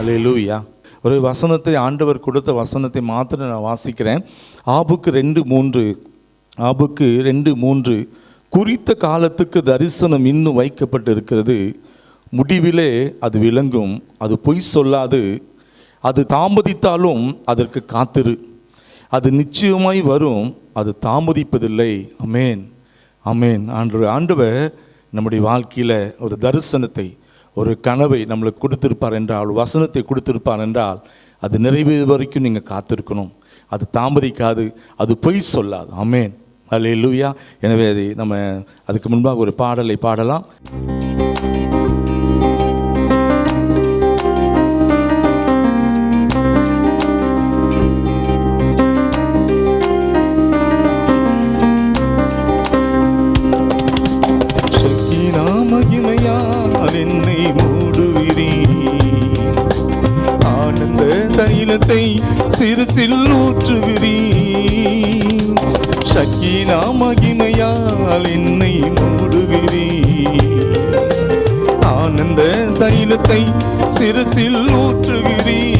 அல்லேலூயா. ஒரு வசனத்தை, ஆண்டவர் கொடுத்த வசனத்தை மாத்திரம் நான் வாசிக்கிறேன். ஆபுக்கு 2:3 குறித்த காலத்துக்கு தரிசனம் இன்னும் வைக்கப்பட்டு இருக்கிறது. முடிவிலே அது விளங்கும். அது பொய் சொல்லாது. அது தாமதித்தாலும் அதற்கு காத்திரு. அது நிச்சயமாய் வரும். அது தாமதிப்பதில்லை. அமேன், அமேன். ஆண்டவர் நம்முடைய வாழ்க்கையில் ஒரு தரிசனத்தை, ஒரு கனவை நம்மளுக்கு கொடுத்திருப்பார் என்றால், வசனத்தை கொடுத்திருப்பார் என்றால், அது நிறைவேறு வரைக்கும் நீங்கள் காத்திருக்கணும். அது தாமதிக்காது, அது பொய் சொல்லாது. ஆமென், அல்லேலூயா. எனவே நம்ம அதுக்கு முன்பாக ஒரு பாடலை பாடலாம். என்னை மூடுகிறீர், ஆனந்த தைலத்தை சிறுசில் ஊற்றுகிறீர். சக்கீனா மகிமையால் என்னை மூடுகிறீர், ஆனந்த தைலத்தை சிறுசில் ஊற்றுகிறீர்.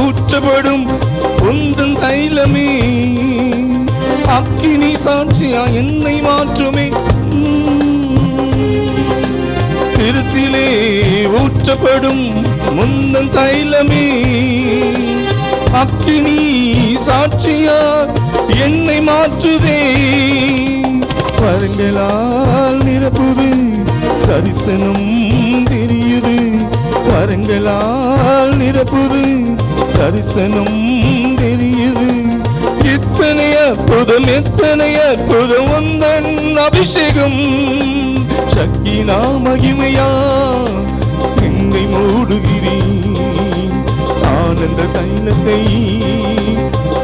ஊற்றப்படும் உந்தன் தைலமே அக்கினி சாட்சியா என்னை மாற்றுமே. சிறுசிலே ஊற்றப்படும் முந்தன் தைலமே அக்கினி சாட்சியா என்னை மாற்றுதே. வரங்களால் நிரப்புது, தரிசனம் தெரியுது. வரங்களால் நிரப்புது, தரிசனம் தெரியுது. எத்தனை அற்புதம், எத்தனை அற்புதம் உந்தன் அபிஷேகம். சக்கீனா மகிமையா என்னை மூடுகிறீர், ஆனந்த தைலத்தை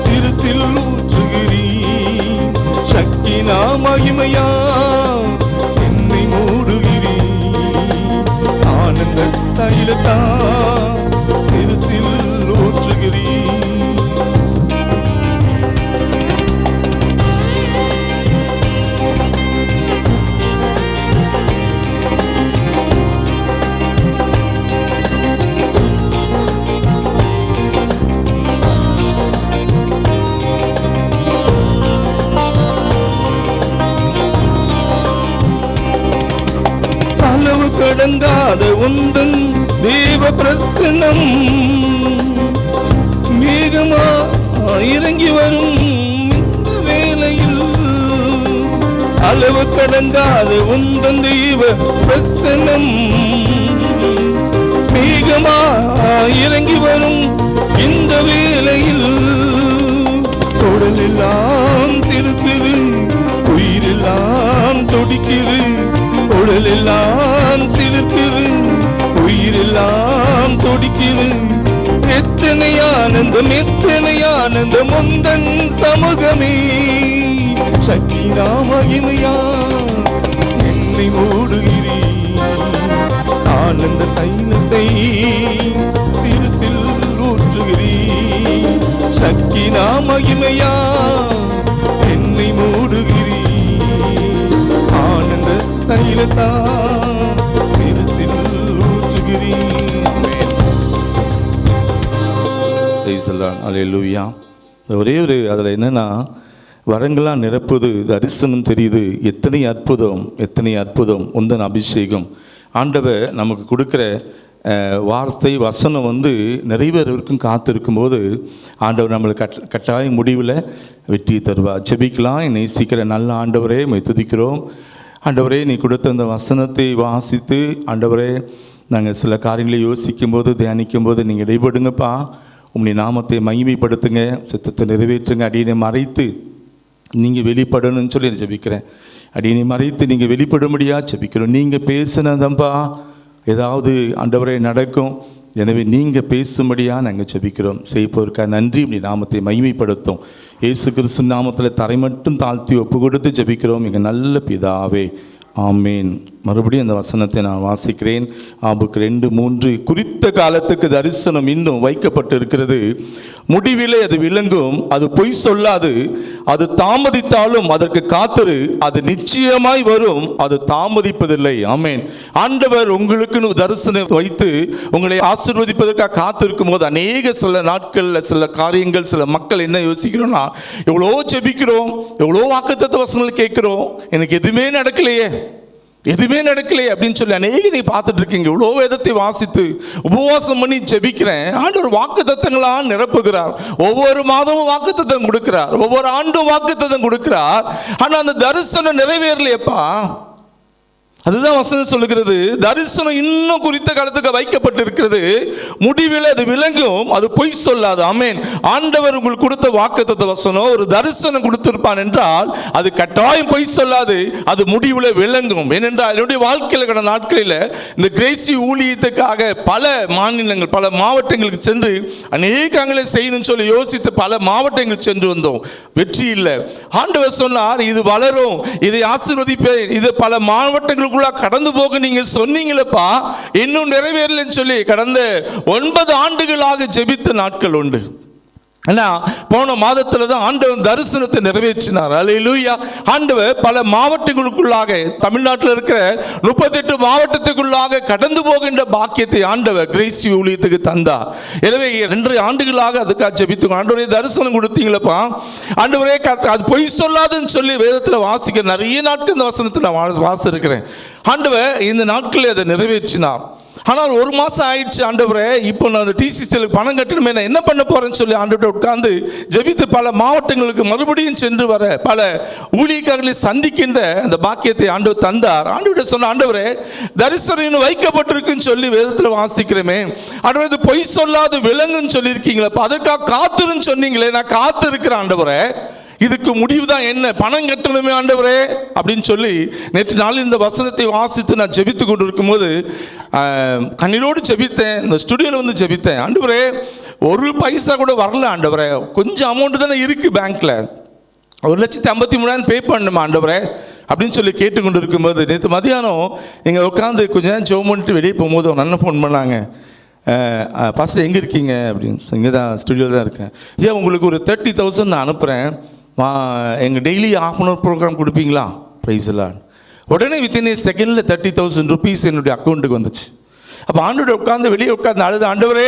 சிறுசில் ஊற்றுகிறீர். சக்கீனா மகிமையா என்னை மூடுகிறீர், ஆனந்த தைலத்தா சிறுசில் ஊற்றுகிறீர். அளவு கடங்காத உந்தன் தேவ பிரசன்னம் மேகமா இறங்கி வரும் இந்த வேளையில். அளவு கடங்காத உந்தன் தேவ பிரசன்னம் மேகமா இறங்கி வரும் இந்த வேளையில். உடலெல்லாம் சிறுக்குது, உயிரெல்லாம் துடிக்குது. உடலெல்லாம் சிலுக்குது, உயிரெல்லாம் துடிக்குது. எத்தனை ஆனந்தம், எத்தனை ஆனந்தம் உந்தன் சமூகமே. சக்கீனா மகிமையா என்னை மூடுகிறீர், ஆனந்த தைலத்தை சிறுசில் ஊற்றுகிறீர். சக்கீனா மகிமையா என்னை மூடுகிறீர், ஆனந்த தைலத்தா சிறுசில் ஊற்றுகிறீர். அல்லேலூயா. ஒரே ஒரு அதில் என்னன்னா, வரங்களாம் நிரப்புது, தரிசனம் தெரியுது. எத்தனை அற்புதம், எத்தனை அற்புதம் உந்தன் அபிஷேகம். ஆண்டவர் நமக்கு கொடுக்குற வார்த்தை, வசனம் நிறைவேறவருக்கும் காத்திருக்கும்போது ஆண்டவர் நம்மளுக்கு கட்டாய முடிவில் வெற்றி தருவார். ஜெபிக்கலாம். என்னை நேசிக்கிற நல்ல ஆண்டவரே, உம்மை துதிக்கிறோம். ஆண்டவரே, நீ கொடுத்த அந்த வசனத்தை வாசித்து ஆண்டவரே, நாங்கள் சில காரியங்களை யோசிக்கும்போது, தியானிக்கும்போது நீங்கள் இடைபடுங்கப்பா. உம்முடைய நாமத்தை மகிமைப்படுத்துங்க, சித்தத்தை நிறைவேற்றுங்க. அடியனை மறைத்து நீங்கள் வெளிப்படணும்னு சொல்லி ஜெபிக்கிறேன். அடியனை மறைத்து நீங்கள் வெளிப்படும்படியா ஜெபிக்கிறோம். நீங்கள் பேசினதம்பா ஏதாவது ஆண்டவரே நடக்கும். எனவே நீங்கள் பேசும்படியா நாங்கள் ஜெபிக்கிறோம். செய்ப்போருக்கா நன்றி. இப்படி நாமத்தை மகிமைப்படுத்தும். இயேசு கிறிஸ்து நாமத்தில் தரை மட்டும் தாழ்த்தி ஒப்பு கொடுத்து ஜெபிக்கிறோம். எங்கள் நல்ல பிதாவே, ஆமீன். மறுபடியும் அந்த வசனத்தை நான் வாசிக்கிறேன். ஆபுக்கு 2:3. குறித்த காலத்துக்கு தரிசனம் இன்னும் வைக்கப்பட்டு இருக்கிறது, முடிவிலே அது விளங்கும், அது பொய் சொல்லாது, அது தாமதித்தாலும் அதற்கு காத்திரு, அது நிச்சயமாய் வரும், அது தாமதிப்பதில்லை. ஆமீன். ஆண்டவர் உங்களுக்கு தரிசனம் வைத்து உங்களை ஆசீர்வதிப்பதற்காக காத்திருக்கும் போது சில நாட்களில் சில காரியங்கள், சில மக்கள் என்ன யோசிக்கிறோம்னா, எவ்வளோ ஜெபிக்கிறோம், எவ்வளோ வாக்குத்தத்த வசனங்கள் கேட்கிறோம், எனக்கு எதுவுமே நடக்கலையே அப்படின்னு சொல்லி நீ பார்த்துட்டு இருக்கீங்க. இவ்வளோ வேதத்தை வாசித்து உபவாசம் பண்ணி ஜெபிக்கிறேன், ஆண்டவர் வாக்குத்தத்தங்களா நிரப்புகிறார். ஒவ்வொரு மாதமும் வாக்குத்தத்தம் கொடுக்கிறார், ஒவ்வொரு ஆண்டும் வாக்குத்தத்தம் கொடுக்கிறார். ஆனா அந்த தரிசனம் நிறைவேறலையப்பா. அதுதான் வசனம் சொல்லுகிறது, தரிசனம் இன்னும் குறித்த காலத்துக்கு வைக்கப்பட்டு இருக்கிறது, முடிவில் அது விளங்கும், அது பொய் சொல்லாது. ஆமேன். ஆண்டவர் உங்களுக்கு கொடுத்த வாக்குத்தத்த வசனம் ஒரு தரிசனம் கொடுத்திருப்பான் என்றால் அது கட்டாயம் பொய் சொல்லாது, அது முடிவில் விளங்கும். ஏனென்றால் என்னுடைய வாழ்க்கையில் கடந்த நாட்களில் இந்த கிரேசி ஊழியத்துக்காக பல மாநிலங்கள், பல மாவட்டங்களுக்கு சென்று அநேகங்களை செய்யணும்னு சொல்லி யோசித்து பல மாவட்டங்களுக்கு சென்று வந்தோம். வெற்றி இல்லை. ஆண்டவர் சொன்னார், இது வளரும், இதை ஆசீர்வதிப்பேன், இது பல மாவட்டங்களுக்கு கடந்து போக நீங்க சொன்னீங்களப்பா, இன்னும் நிறைவேறலன்னு சொல்லி கடந்த 9 ஆண்டுகளாக ஜெபித்த நாட்கள் உண்டு. போன மாதத்துல தான் ஆண்டவர் தரிசனத்தை நிறைவேற்றினார். அல்லேலூயா. ஆண்டவர் பல மாவட்டங்களுக்குள்ளாக, தமிழ்நாட்டில் இருக்கிற 38 மாவட்டத்துக்குள்ளாக கடந்து போகின்ற பாக்கியத்தை ஆண்டவர் கிரேசி ஊழியத்துக்கு தந்தார். எனவே 2 ஆண்டுகளாக அதுக்காக ஜெபித்து, ஆண்டவரே தரிசனம் கொடுத்தீங்களப்பா, ஆண்டவரே அது பொய் சொல்லாதுன்னு சொல்லி வேதத்தில் வாசிக்க நிறைய நாட்கள் இந்த வசனத்தை நான் வாசிக்கிறேன். ஆண்டவர் இந்த நாட்களில் அதை நிறைவேற்றினார். ஆனால் 1 மாதம் ஆயிடுச்சு. ஆண்டவரே, இப்போ நான் அந்த டிசிசிலுக்கு பணம் கட்டணுமே, நான் என்ன பண்ண போறேன்னு சொல்லி ஆண்டவரை உட்கார்ந்து ஜெபித்து பல மாவட்டங்களுக்கு மறுபடியும் சென்று வர பல ஊழியக்காரர்களை சந்திக்கின்ற அந்த பாக்கியத்தை ஆண்டவர் தந்தார். ஆண்டவரை சொன்ன, ஆண்டவரே தரிசனம் வைக்கப்பட்டிருக்குன்னு சொல்லி வேதத்தில் வாசிக்கிறேமே, ஆண்டவரே இது பொய் சொல்லாது விளங்குன்னு சொல்லியிருக்கீங்களே, அதற்காக காத்துருன்னு சொன்னீங்களே, நான் காத்து இருக்கிறேன் ஆண்டவரே, இதுக்கு முடிவு தான் என்ன, பணம் கட்டணுமே ஆண்டவரே அப்படின்னு சொல்லி நேற்று நாளில் இந்த வசனத்தை வாசித்து நான் ஜெபித்து கொண்டு இருக்கும்போது கண்ணீரோடு ஜெபித்தேன். இந்த ஸ்டுடியோவில் வந்து ஜெபித்தேன். ஆண்டவரே 1 பைசா கூட வரல ஆண்டவரே, கொஞ்சம் அமௌண்ட் தானே இருக்கு பேங்க்ல, 1,53,000 பே பண்ணணுமா ஆண்டவரே அப்படின்னு சொல்லி கேட்டுக்கொண்டு இருக்கும்போது நேற்று மதியானம் இங்கே உட்காந்து கொஞ்ச நேரம் ஜெபம் பண்ணிட்டு வெளியே போகும்போது ஒரு அண்ணன் ஃபோன் பண்ணாங்க. பாஸ்டர் எங்கே இருக்கீங்க அப்படின்னு. இங்கே தான் ஸ்டுடியோவில் தான் இருக்கேன். ஏன் உங்களுக்கு ஒரு 30,000 நான் அனுப்புகிறேன், எங்கள் டெய்லி ½ ப்ரோக்ராம் கொடுப்பீங்களா? ப்ரைஸ் எல்லாம் உடனே வித்தின் செகண்டில் 30,000 rupees என்னுடைய அக்கௌண்ட்டுக்கு வந்துச்சு. அப்போ ஆண்டோட உட்காந்து வெளியே உட்காந்து அழுது, ஆண்டவரே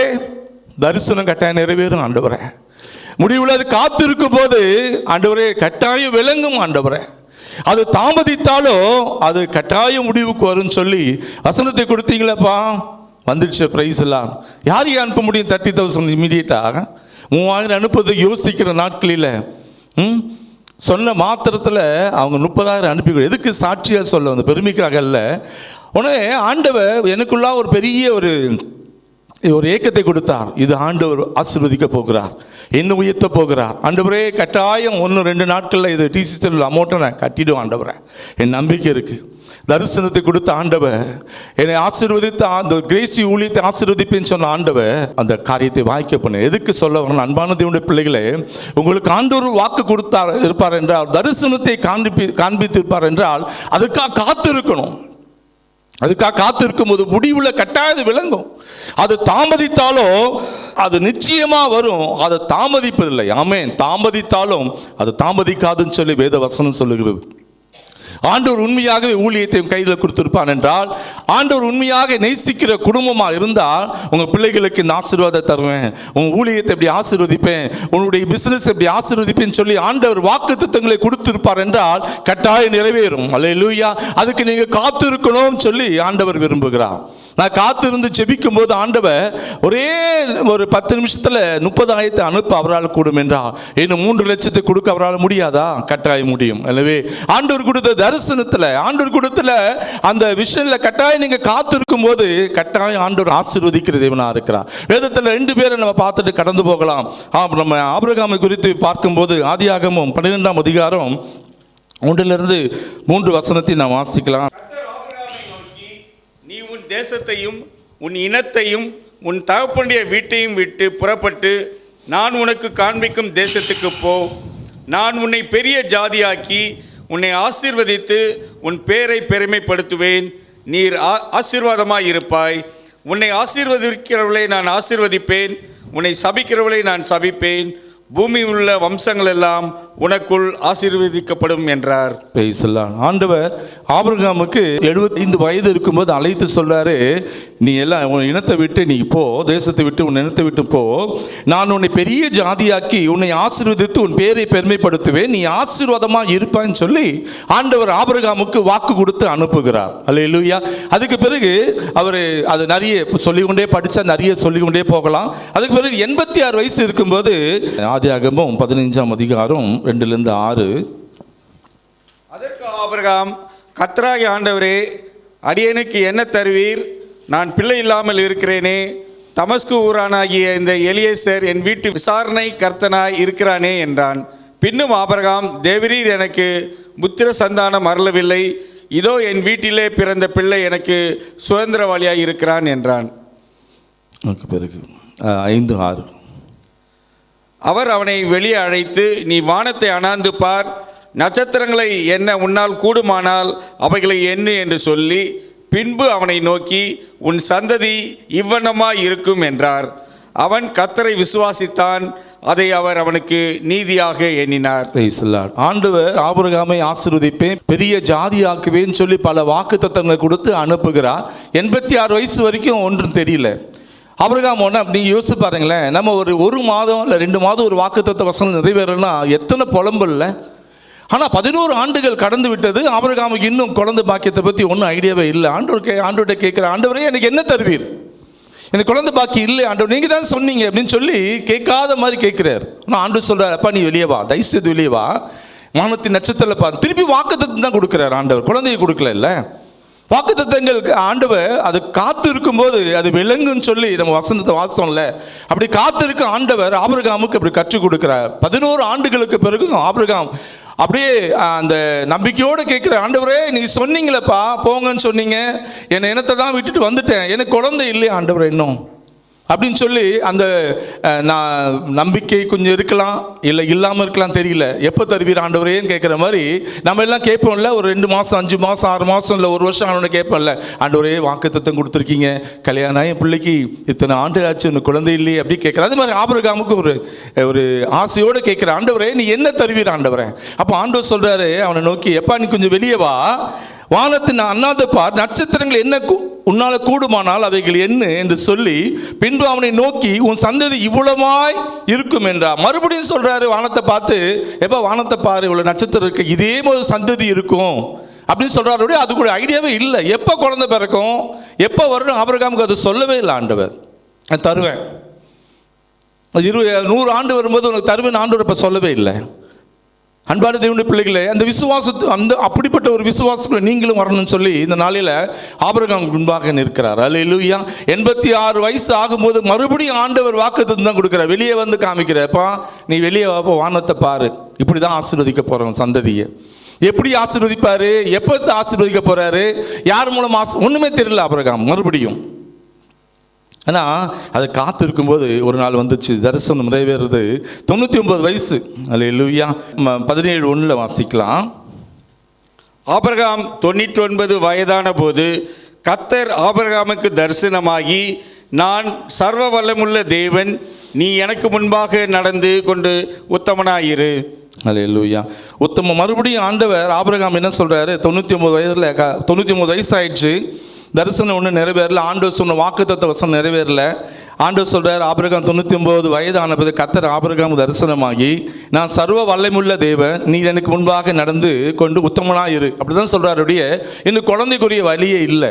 தரிசனம் கட்டாயம் நிறைவேறும் ஆண்டவரே, முடிவில் அது காத்திருக்கும் போது ஆண்டவரே கட்டாயம் விளங்கும் ஆண்டவரே, அது தாமதித்தாலோ அது கட்டாயம் முடிவுக்கு வரும்னு சொல்லி வசனத்தை கொடுத்தீங்களப்பா, வந்துடுச்சு. ப்ரைஸ் எல்லாம் யாரையும் அனுப்ப முடியும்? 30,000 இமீடியட்டாக 3,000 அனுப்புறதுக்கு யோசிக்கிற நாட்களில் சொன்ன மாத்திரத்தில் அவங்க 30,000 அனுப்பி, எதுக்கு சாட்சியாக சொல்ல வந்து பெருமைக்காக அல்ல. உடனே ஆண்டவர் எனக்குள்ளா ஒரு பெரிய ஒரு ஏக்கத்தை கொடுத்தார். இது ஆண்டவர் ஆசீர்வதிக்க போகிறார், என்ன உயர்த்த போகிறார். ஆண்டவரே கட்டாயம் 1-2 நாட்களில் இது டிசிசிஎல் அமௌண்ட்டை நான் கட்டிடும் ஆண்டவரே, என் நம்பிக்கை இருக்குது. தரிசனத்தை கொடுத்த ஆண்டவர் என்னை ஆசீர்வதித்த, அந்த கிரேசி ஊழியத்தை ஆசீர்வதிப்பேன்னு சொன்ன ஆண்டவர் அந்த காரியத்தை வாய்க்க பண்ண. எதுக்கு சொல்ல வரணும்? அன்பான தேவனுடைய பிள்ளைகளே, உங்களுக்கு ஆண்டவர் வாக்கு கொடுத்தார் இருப்பார் என்றால், தரிசனத்தை காண்பித்து இருப்பார் என்றால் அதற்காக காத்திருக்கணும். அதுக்காக காத்திருக்கும் போது முடிவுல கட்டாயம் விளங்கும். அது தாமதித்தாலோ அது நிச்சயமா வரும், அது தாமதிப்பதில்லை. ஆமென். தாமதித்தாலும் அது தாமதிக்காதுன்னு சொல்லி வேத வசனம் சொல்லுகிறது. ஆண்டவர் உண்மையாகவே ஊழியத்தையும் கையில் கொடுத்திருப்பான் என்றால், ஆண்டவர் உண்மையாக நேசிக்கிற குடும்பமாக இருந்தால், உங்கள் பிள்ளைகளுக்கு இந்த ஆசீர்வாதத்தை தருவேன், உங்கள் ஊழியத்தை எப்படி ஆசீர்வதிப்பேன், உன்னுடைய பிசினஸ் எப்படி ஆசீர்வதிப்பேன்னு சொல்லி ஆண்டவர் வாக்குத்தத்தங்களை கொடுத்திருப்பார் என்றால் கட்டாயம் நிறைவேறும். அல்லேலூயா. அதுக்கு நீங்கள் காத்திருக்கணும் சொல்லி ஆண்டவர் விரும்புகிறார். நான் காத்திருந்து ஜெபிக்கும் போது ஆண்டவர் ஒரே ஒரு 10 நிமிஷத்தில் 30,000 அனுப்ப அவரால் கூடும் என்றால், இன்னும் 3 லட்சத்தை கொடுக்க அவரால் முடியாதா? கட்டாயம் முடியும். எனவே ஆண்டவர் கொடுத்த தரிசனத்தில், ஆண்டவர் கொடுத்த அந்த விஷயத்தில் கட்டாயம் நீங்கள் காத்திருக்கும் போது கட்டாயம் ஆண்டவர் ஆசீர்வதிக்கிற தேவனா இருக்கிறார். வேதத்தில் 2 பேரை நம்ம பார்த்துட்டு கடந்து போகலாம். நம்ம ஆபிரகாமை குறித்து பார்க்கும்போது ஆதியாகமம் 12ஆம் அதிகாரம் 1-3 வசனத்தை நாம் வாசிக்கலாம். தேசத்தையும் உன் இனத்தையும் உன் தகப்பனுடைய வீட்டையும் விட்டு புறப்பட்டு நான் உனக்கு காண்பிக்கும் தேசத்துக்கு போ. நான் உன்னை பெரிய ஜாதியாக்கி உன்னை ஆசீர்வதித்து உன் பேரை பெருமைப்படுத்துவேன். நீர் ஆசீர்வாதமாய் இருப்பாய். உன்னை ஆசீர்வதிக்கிறவளை நான் ஆசீர்வதிப்பேன், உன்னை சபிக்கிறவளை நான் சபிப்பேன். பூமியில் உள்ள வம்சங்கள் எல்லாம் உனக்குள் ஆசீர்வதிக்கப்படும் என்றார். Praise the Lord. ஆண்டவர் ஆபிரகாமுக்கு 75 வயது இருக்கும்போது அழைத்து சொல்றாரு, நீ எல்லாம் உன் இனத்தை விட்டு நீ போ, தேசத்தை விட்டு உன் இனத்தை விட்டு போ, நான் உன்னை பெரிய ஜாதியாக்கி உன்னை ஆசீர்வதித்து உன் பேரை பெருமைப்படுத்துவேன், நீ ஆசீர்வாதமாக இருப்பான்னு சொல்லி ஆண்டவர் ஆபிரகாமுக்கு வாக்கு கொடுத்து அனுப்புகிறார். அல்லேலூயா. அதுக்கு பிறகு அவர் அது நிறைய சொல்லிக்கொண்டே படித்தா நிறைய சொல்லிக்கொண்டே போகலாம். அதுக்கு பிறகு 86 வயசு இருக்கும்போது ஆதியாகமம் 15ஆம் அதிகாரம் 2-6. அதற்கு ஆபிரகாம், கர்த்தராகிய ஆண்டவரே, அடியேனுக்கு என்ன தருவீர்? நான் பிள்ளை இல்லாமல் இருக்கிறேனே. தமஸ்கு ஊரானாகிய இந்த எலியேசர் என் வீட்டு விசாரணை கர்த்தனாய் இருக்கிறானே என்றான். பின்னும் ஆபிரகாம், தேவரீர் எனக்கு புத்திர சந்தானம் அருளவில்லை, இதோ என் வீட்டிலே பிறந்த பிள்ளை எனக்கு சுதந்திரவாளியாய் இருக்கிறான் என்றான். பிறகு 5-6. அவர் அவனை வெளியே அழைத்து, நீ வானத்தை அண்ணாந்து பார், நட்சத்திரங்களை எண்ண உன்னால் கூடுமானால் அவைகளை எண்ணு என்று சொல்லி, பின்பு அவனை நோக்கி, உன் சந்ததி இவ்வண்ணமாய் இருக்கும் என்றார். அவன் கர்த்தரை விசுவாசித்தான், அதை அவர் அவனுக்கு நீதியாக எண்ணினார். Praise the Lord. ஆண்டவர் ஆபிரகாமை ஆசீர்வதிப்பேன், பெரிய ஜாதியாக்குவேன்னு சொல்லி பல வாக்குத்தத்தங்களை கொடுத்து அனுப்புகிறார். 86 வயசு வரைக்கும் ஒன்றும் தெரியல. ஆபிரகாம் ஒன்று நீங்கள் யோசிச்சு பாருங்களேன், நம்ம ஒரு மாதம் இல்லை 2 மாதம் ஒரு வாக்குத்தத்த வசனம் நிறைவேறனா எத்தனை புலம்புல்ல. ஆனால் 11 ஆண்டுகள் கடந்து விட்டது. ஆபிரகாமுக்கு இன்னும் குழந்தை பாக்கியத்தை பற்றி ஒன்றும் ஐடியாவே இல்லை. ஆண்டவர்கிட்ட கேட்குற, ஆண்டவரே எனக்கு என்ன தருவீர்? எனக்கு குழந்தை பாக்கி இல்லை ஆண்டவர், நீங்கள் தான் சொன்னீங்க அப்படின்னு சொல்லி கேட்காத மாதிரி கேட்குறாரு. ஆனால் ஆண்டவர் சொல்கிறார், அப்பா நீ வெளியே வா, தயவுசெய்து வெளியே வா, வானத்தின் நட்சத்திரத்தில் பாரு. திருப்பி வாக்குத்தத்தம் தான் கொடுக்குறாரு ஆண்டவர், குழந்தையை கொடுக்கல இல்லை. வாக்குத்தத்தங்களுக்கு ஆண்டவர் அது காத்து இருக்கும்போது அது விளங்குன்னு சொல்லி நம்ம வசனத்தை வாசம்ல, அப்படி காத்து இருக்க ஆண்டவர் ஆபிரகாமுக்கு அப்படி கற்றுக் கொடுக்கிறார். 11 ஆண்டுகளுக்கு பிறகு ஆபிரகாம் அப்படியே அந்த நம்பிக்கையோடு கேட்குற, ஆண்டவரே நீ சொன்னீங்களப்பா போங்கன்னு சொன்னீங்க, என்னை இனத்தை தான் விட்டுட்டு வந்துட்டேன், எனக்கு குழந்தை இல்லையா ஆண்டவரே இன்னும் அப்படின்னு சொல்லி அந்த நம்பிக்கை கொஞ்சம் இருக்கலாம், இல்லை இல்லாமல் இருக்கலாம், தெரியல. எப்போ தருவீர் ஆண்டவரேன்னு கேட்குற மாதிரி நம்ம எல்லாம் கேட்போம்ல. ஒரு 2 மாதம் 5 மாதம் 6 மாதம் இல்லை 1 வருஷம் ஆனோட கேட்போம்ல, ஆண்டவரே வாக்குத்தத்தம் கொடுத்துருக்கீங்க, கல்யாணம் என் பிள்ளைக்கு இத்தனை ஆண்டு ஆச்சு, இன்னும் குழந்தை இல்லையே அப்படி கேட்குற. அது மாதிரி ஆபிரகாமுக்கு ஒரு ஆசையோடு கேட்குற, ஆண்டவரே நீ என்ன தருவீர் ஆண்டவரே? அப்போ ஆண்டவர் சொல்கிறாரு அவனை நோக்கி, எப்பா நீ கொஞ்சம் வெளியே வா, வானத்தின் அண்ணாந்து பார், நட்சத்திரங்கள் என்ன உன்னால கூடுமானால் அவைகள் என்ன என்று சொல்லி, பின்பு அவனை நோக்கி உன் சந்ததி இவ்வளவாய் இருக்கும் என்றார். மறுபடியும் சொல்றாரு வானத்தை பார்த்து, எப்ப வானத்தை பாரு, இவ்வளவு நட்சத்திரம் இருக்கு, இதே போது சந்ததி இருக்கும் அப்படின்னு சொல்றாரு. அது கூட ஐடியாவே இல்லை, எப்போ குழந்தை பிறக்கும், எப்போ வரும். ஆபிரகாமுக்கு அது சொல்லவே இல்லை. ஆண்டவர் தருவேன் 100 ஆண்டு வரும்போது உனக்கு தருவேன் ஆண்டவர் இப்ப சொல்லவே இல்லை. அன்பான தேவனுடைய பிள்ளைகளே, அந்த விசுவாசத்து அப்படிப்பட்ட ஒரு விசுவாசத்துல நீங்களும் வரணும்னு சொல்லி இந்த நாளில் ஆபிரகாம் முன்பாக நிற்கிறார். அல்லேலூயா. 86 வயசு ஆகும்போது மறுபடியும் ஆண்டவர் வாக்குத்தத்தம் தான் கொடுக்குறார். வெளியே வந்து காமிக்கிறப்பா, நீ வெளியே வாப்பா, வானத்தை பாரு, இப்படி தான் ஆசீர்வதிக்க போறோம் சந்ததியை. எப்படி ஆசீர்வதிப்பாரு, எப்போ ஆசீர்வதிக்க போறாரு, யார் மூலம் ஒண்ணுமே தெரியல ஆபிரகாம். மறுபடியும் ஆனால் அது காத்து இருக்கும்போது ஒரு நாள் வந்துச்சு, தரிசனம் நிறைவேறது. 99 வயசு. அல்லேலூயா. 17:1 வாசிக்கலாம். ஆபிரகாம் 99 வயதான போது கர்த்தர் ஆபிரகாமுக்கு தரிசனமாகி, நான் சர்வ வல்லமுள்ள தேவன், நீ எனக்கு முன்பாக நடந்து கொண்டு உத்தமனாயிரு. அல்லேலூயா. உத்தம. மறுபடியும் ஆண்டவர் ஆபிரகாம் என்ன சொல்றாரு, 99 வயசு ஆயிடுச்சு, தரிசனம் ஒன்றும் நிறைவேறல, ஆண்டவர் சொன்ன வாக்குத்தத்த வசனம் நிறைவேறல. ஆண்டவர் சொல்றார், ஆபிரகாம் 99 வயதானது கர்த்தர் ஆபிரகாம் தரிசனமாகி, நான் சர்வ வல்லமுள்ள தேவன், நீ எனக்கு முன்பாக நடந்து கொண்டு உத்தமனாயிரு அப்படிதான் சொல்றாரு. இன்னும் குழந்தைக்குரிய வழியே இல்லை.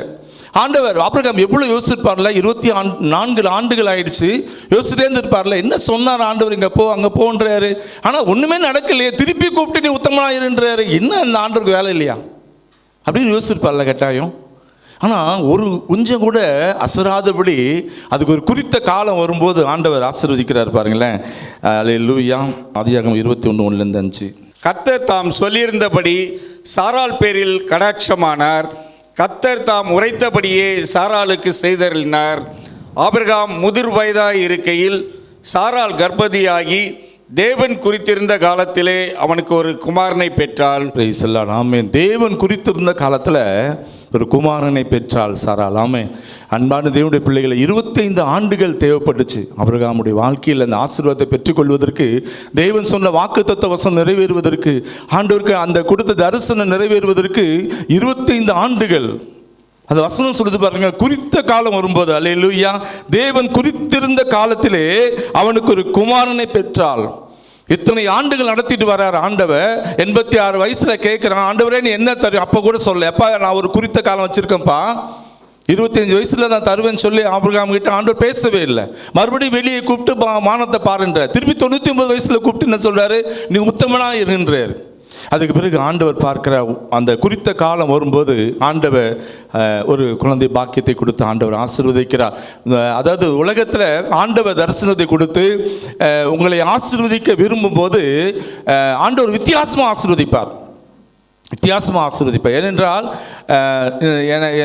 ஆண்டவர் ஆபிரகாம் எவ்வளவு யோசிச்சிருப்பார்ல, 24 ஆண்டுகள் ஆயிடுச்சு, யோசிச்சுட்டே இருந்திருப்பார்ல, என்ன சொன்னார் ஆண்டவர், இங்க போ அங்க போன்றாரு, ஆனா ஒண்ணுமே நடக்கலையே, திருப்பி கூப்பிட்டு நீ உத்தமனாயிருன்றாரு, என்ன அந்த ஆண்டவருக்கு வேலை இல்லையா அப்படின்னு யோசிச்சிருப்பார்ல கட்டாயம். ஆனால் ஒரு கொஞ்சம் கூட அசராதபடி அதுக்கு ஒரு குறித்த காலம் வரும்போது ஆண்டவர் ஆசீர்வதிக்கிறார் பாருங்களேன். அல்லேலூயா. ஆதியாகமம் 21:1-5. கர்த்தர் தாம் சொல்லியிருந்தபடி சாராள் பேரில் கடாட்சமானார். கர்த்தர் தாம் உரைத்தபடியே சாராளுக்கு செய்தருளினார். ஆபிரகாம் முதிர் வயதாய் இருக்கையில் சாராள் கர்ப்பதியாகி தேவன் குறித்திருந்த காலத்திலே அவனுக்கு ஒரு குமாரனை பெற்றாள். பிரைஸ் எல்லாம். ஆமென். தேவன் குறித்திருந்த காலத்தில் ஒரு குமாரனை பெற்றாள் சாராள். ஆமென். அன்பான தேவனுடைய பிள்ளைகளை 25 ஆண்டுகள் தேவைப்பட்டுச்சு ஆபிரகாமுடைய வாழ்க்கையில் அந்த ஆசீர்வாதத்தை பெற்றுக்கொள்வதற்கு, தேவன் சொன்ன வாக்குத்தத்த வசனம் நிறைவேறுவதற்கு, ஆண்டவருக்கு அந்த கொடுத்த தரிசனம் நிறைவேறுவதற்கு 25 ஆண்டுகள். அந்த வசனம் சொல்லுது பாருங்க, குறித்த காலம் வரும்போது, அல்லேலூயா, தேவன் குறித்திருந்த காலத்திலே அவனுக்கு ஒரு குமாரனை பெற்றாள். இத்தனை ஆண்டுகள் நடத்திட்டு வர்றார் ஆண்டவர். 86 வயசுல கேட்கிறான், ஆண்டவரே நீ என்ன தரும்? அப்ப கூட சொல்ல, எப்பா நான் ஒரு குறித்த காலம் வச்சிருக்கேன்ப்பா, 25 வயசுல நான் தருவேன்னு சொல்லி ஆபிரகாம் கிட்ட ஆண்டவர் பேசவே இல்லை. மறுபடியும் வெளியே கூப்பிட்டு வானத்தை பாருன்ற. திருப்பி 99 வயசுல கூப்பிட்டு என்ன சொல்றாரு? நீ உத்தமனா இருன்றார். அதுக்கு பிறகு ஆண்டவர் பார்க்கிற அந்த குறித்த காலம் வரும்போது ஆண்டவர் ஒரு குழந்தை பாக்கியத்தை கொடுத்து ஆண்டவர் ஆசீர்வதிக்கிறார். அதாவது உலகத்தில் ஆண்டவர் தரிசனத்தை கொடுத்து உங்களை ஆசீர்வதிக்க விரும்பும் போது ஆண்டவர் வித்தியாசமாக ஆசீர்வதிப்பார். ஏனென்றால்